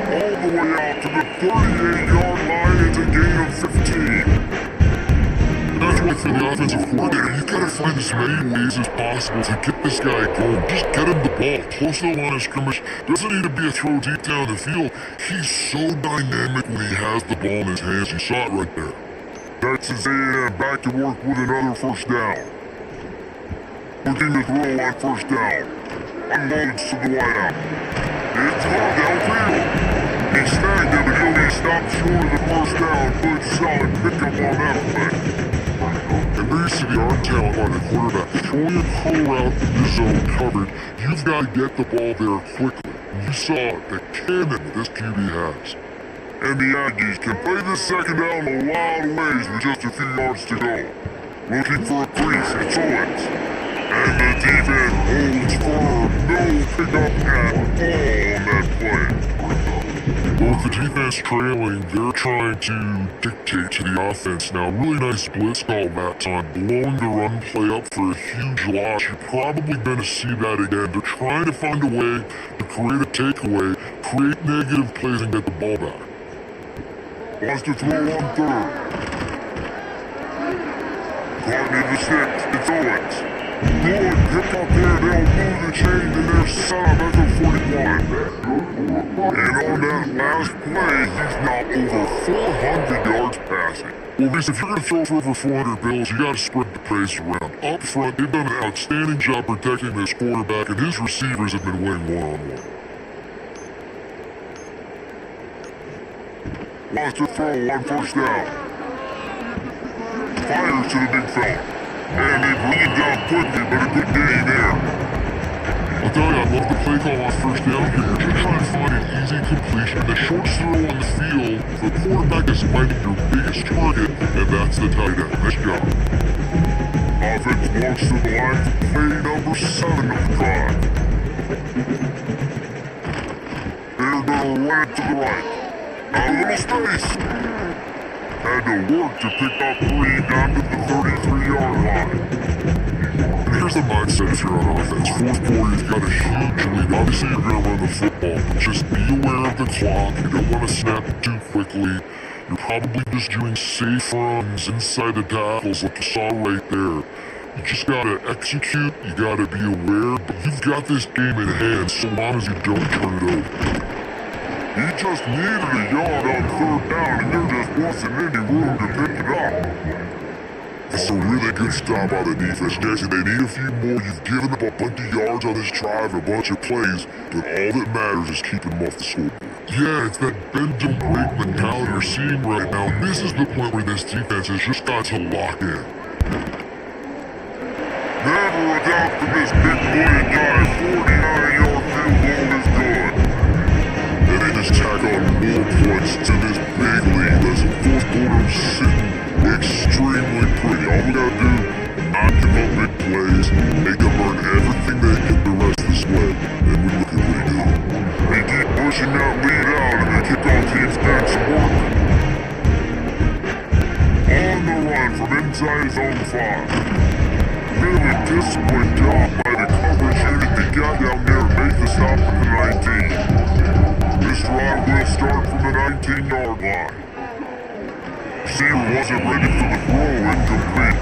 All the way out to the 38-yard line, it's a gain of 15. That's why for the offensive coordinator, you gotta find as many ways as possible to get this guy going. Just get him the ball, close to the line of scrimmage. Doesn't need to be a throw deep down the field. He's so dynamic when he has the ball in his hands. You saw it right there. Texas A&M back to work with another first down. Looking to throw on first down. Unloads to the wideout. It's gone downfield. He snagged him and he'll be stopped short of the first down. Good solid pickup on that play. And there used to be arm talent by the quarterback. Throwing a curl route in the zone covered, you've got to get the ball there quickly. And you saw it, the cannon that this QB has. And the Aggies can play this second down a lot of ways with just a few yards to go. Looking for a crease, it's Owens. And the defense holds firm, no pickup at all on that play. Well, with the defense trailing, they're trying to dictate to the offense now. Really nice blitz call that time, blowing the run play up for a huge loss. You're probably going to see that again. They're trying to find a way to create a takeaway, create negative plays, and get the ball back. Wants to throw on 3rd. Caught near the sticks, it's Owens. Good pick up there, they'll move the chain to their side at the 41. And on that Reese, if you're going to throw for over 400 bills, you got to spread the praise around. Up front, they've done an outstanding job protecting this quarterback, and his receivers have been winning one-on-one. Wants to throw on first down. Fires to the big fella. And they bring him down quickly, but a good game there. I'll tell you, I love the play call on first down here. You're just trying to find an easy completion. The shortest throw on the field, the quarterback is finding your biggest target, and that's the tight end. Nice job. Offense walks to the line for play number 7 of the drive. They're gonna run it to the right. A little space. Had to work to pick up 3 down to the 33-yard line. Here's the mindset if you're on offense. Fourth quarter, you've got a huge lead. Obviously, you're going to run the football, but just be aware of the clock. You don't want to snap it too quickly. You're probably just doing safe runs inside the tackles like you saw right there. You just got to execute. You got to be aware, but you've got this game in hand so long as you don't turn it over. He just needed a yard on 3rd down, and there just wasn't any room to pick it up. It's a really good stop by the defense. Jackson, they need a few more. You've given up a bunch of yards on this drive and a bunch of plays, but all that matters is keeping them off the scoreboard. Yeah, it's that bend don't break mentality you're seeing right now. This is the point where this defense has just got to lock in. Never a doubt for this big-bodied guy. 49-yard field goal is good. And they just tack on more points to this big lead as the fourth quarter is sitting extremely pretty. All we gotta do, not give up big plays, make them earn everything they get the rest of this way, and we're looking pretty good. They keep pushing that lead out, and the kickoff team's got some work. On the run from inside zone 5. Really disciplined job by the coverage unit that got down there and made the stop at the 19. This drive will start from the 19-yard line. Receiver wasn't ready for the throw, incomplete.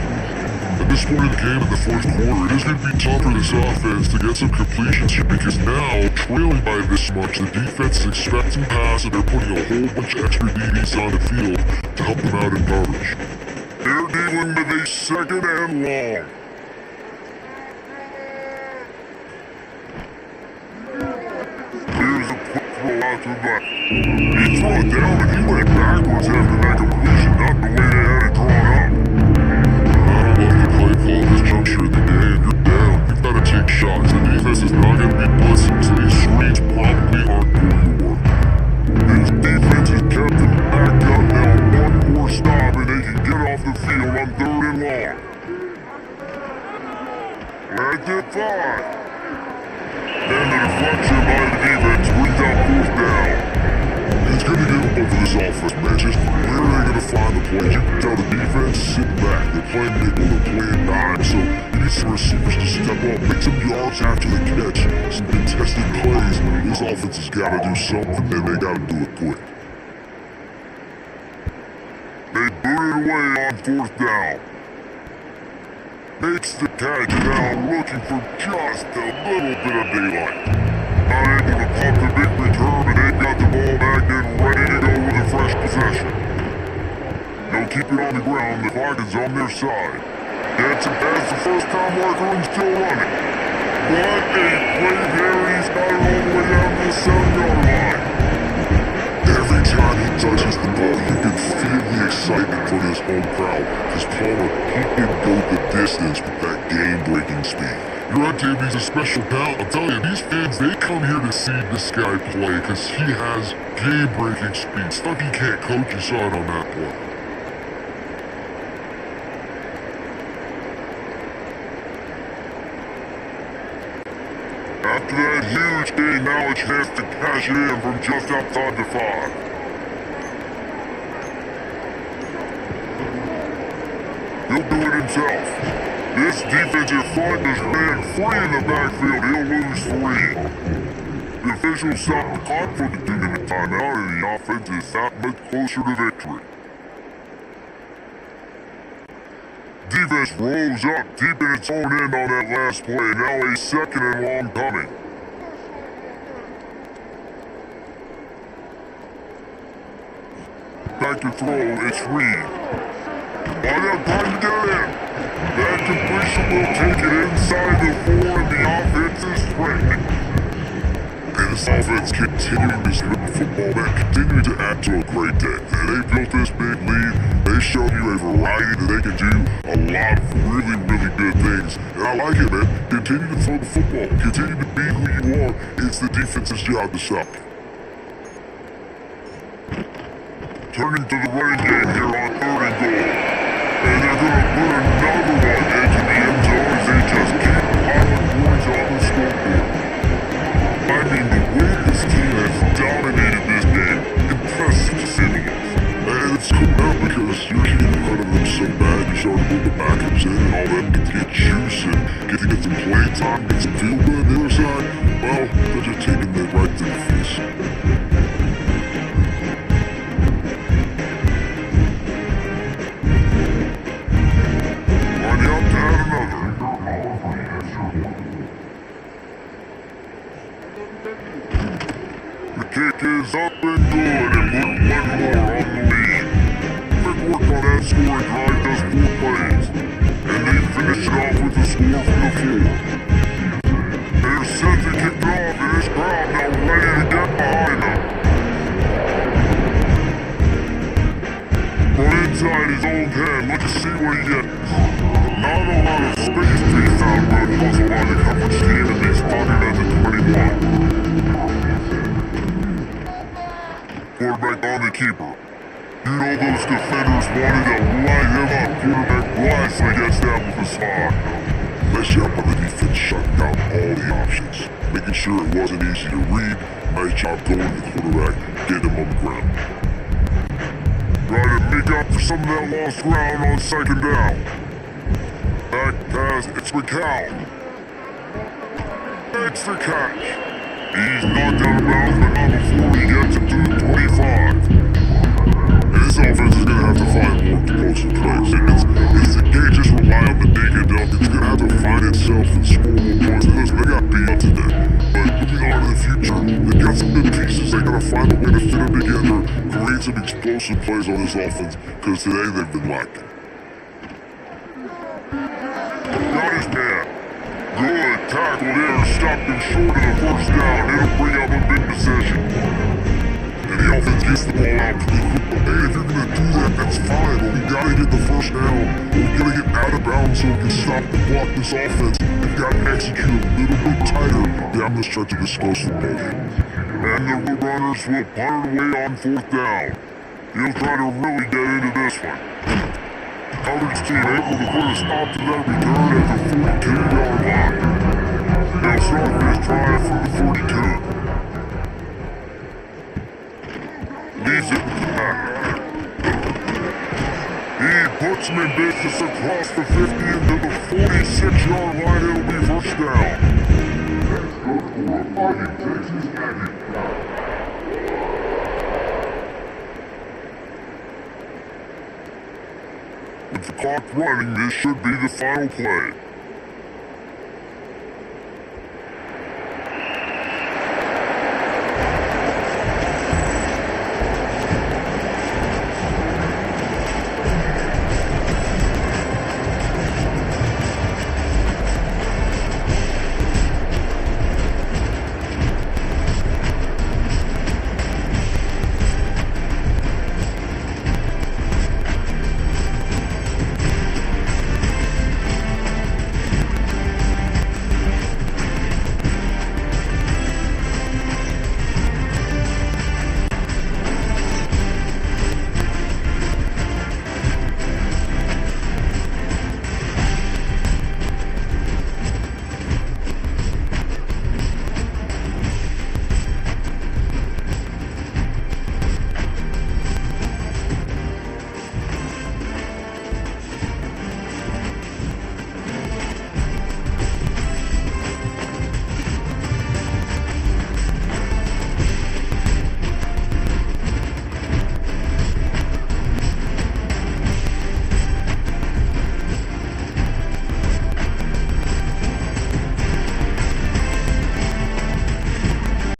At this point in the game in the fourth quarter, it is going to be tough for this offense to get some completions here because now, trailing by this much, the defense is expecting pass and they're putting a whole bunch of extra DBs on the field to help them out in coverage. They're dealing with a 2nd and long. Here's a quick throw out to the left. He threw it down and he went backwards after that completion, not the way they had it drawn up. I don't love the play call at this juncture of the game. You're down. You've got to take shots. The defense is not going to be blitzing, so these screens probably aren't going to work. This defense has kept them backed up now. One more stop and they can get off the field on 3rd and long. Let's get 5. And the deflection by the defense brings out 4th down. It's going to get up over this offense, man. Just where are they going to find the plays? You can tell the defense sitting back. They're playing nickel, they're playing dime, so you need some receivers to step up, make some yards after the catch, some contested plays. This offense has got to do something, and they got to do it quick. They boot it away on 4th down. Makes the catch now, looking for just a little bit of daylight. Not able to pump the big return, and they've got the ball back and ready to go with a fresh possession. They'll keep it on the ground, the clock is on their side. Gets it past the first-time marker and still running. What a play there, he's got it all the way down to the 7-yard line. Every time he touches the ball, you can feel the excitement for this home crowd. Because Palmer, he can go the distance with that game-breaking speed. You're right, Dave. He's a special talent. I'm telling you, these fans, they come here to see this guy play because he has game-breaking speed. Stuff he can't coach. You saw it on that play. After that huge gain, now a chance to cash it in from just outside the 5. He'll do it himself. This defensive front is ran free in the backfield. He'll lose 3. The officials stop the clock for the 2-minute timeout, and the offense is that much closer to victory. Defense rolls up deep in its own end on that last play. Now a 2nd and long coming. Back to throw, it's Reed. they're trying to get in. That completion will take it inside the 4 and the offense is threatening. And this offense continuing to spin the football back, continuing to add to a great day. They built this big lead. They showed you a variety that they can do a lot of really, really good things. And I like it, man. Continue to throw the football. Continue to be who you are. It's the defense's job to stop you. Turning to the running game here on 3rd and goal. And they're going to put another one into the end zone as they just keep piling points on the scoreboard. I mean, the way this team has dominated this game, impressive to say the least. And it's cool now because you're getting in front of them so bad, you start to put the backups in and all them to get juice and get some play time, get some field good on the other side. Well, they're just taking that right to the face. Running up to add another. The kick is up and good, and we're one more on the lead. Quick work on that scoring drive does 4 plays, and they finish it off with a score from the 4. They're set to kick it off, and this crowd now ready to get behind them. From inside his own 10, let's see what he gets. Not a lot of space to be found, but puzzle by the coverage team, and he's spotted at the 21. Quarterback on the keeper. You know those defenders wanted to light him up. Quarterback wisely gets down with the slide. Nice job by the defense shutting down all the options. Making sure it wasn't easy to read. Nice job going to the quarterback, getting him on the ground. Trying to make up for some of that lost ground on 2nd down. Back pass, it's McCown. It's the catch. He's knocked out of bounds, but not before he gets it to the 25. And this offense is going to have to find more explosive plays. It's the game just rely on the dig and dunk. It's going to have to find itself and score more points. Listen, they got beat up today. But moving on to the future, they got some good pieces. They got to find a way to fit them together, create some explosive plays on this offense, because today they've been lacking. Got his man. Good tackle there, stopped him short of the 1st down. It'll bring up a big possession. And the offense gets the ball out. Hey, if you're going to do that, that's fine. But we got to get the 1st down. We got to get out of bounds so we can stop and block this offense. We've got to execute a little bit tighter down the stretch of this explosive play. And the runners will punt it away on 4th down. He'll try to really get into this one. Coverage team able to put a stop to that return at the 42-yard line. They'll start this drive from the 42. Leads it back. He puts him in business across the 50 into the 46-yard line. It'll be 1st down. Let's go for a fighting Texas A&M. With the clock running, this should be the final play.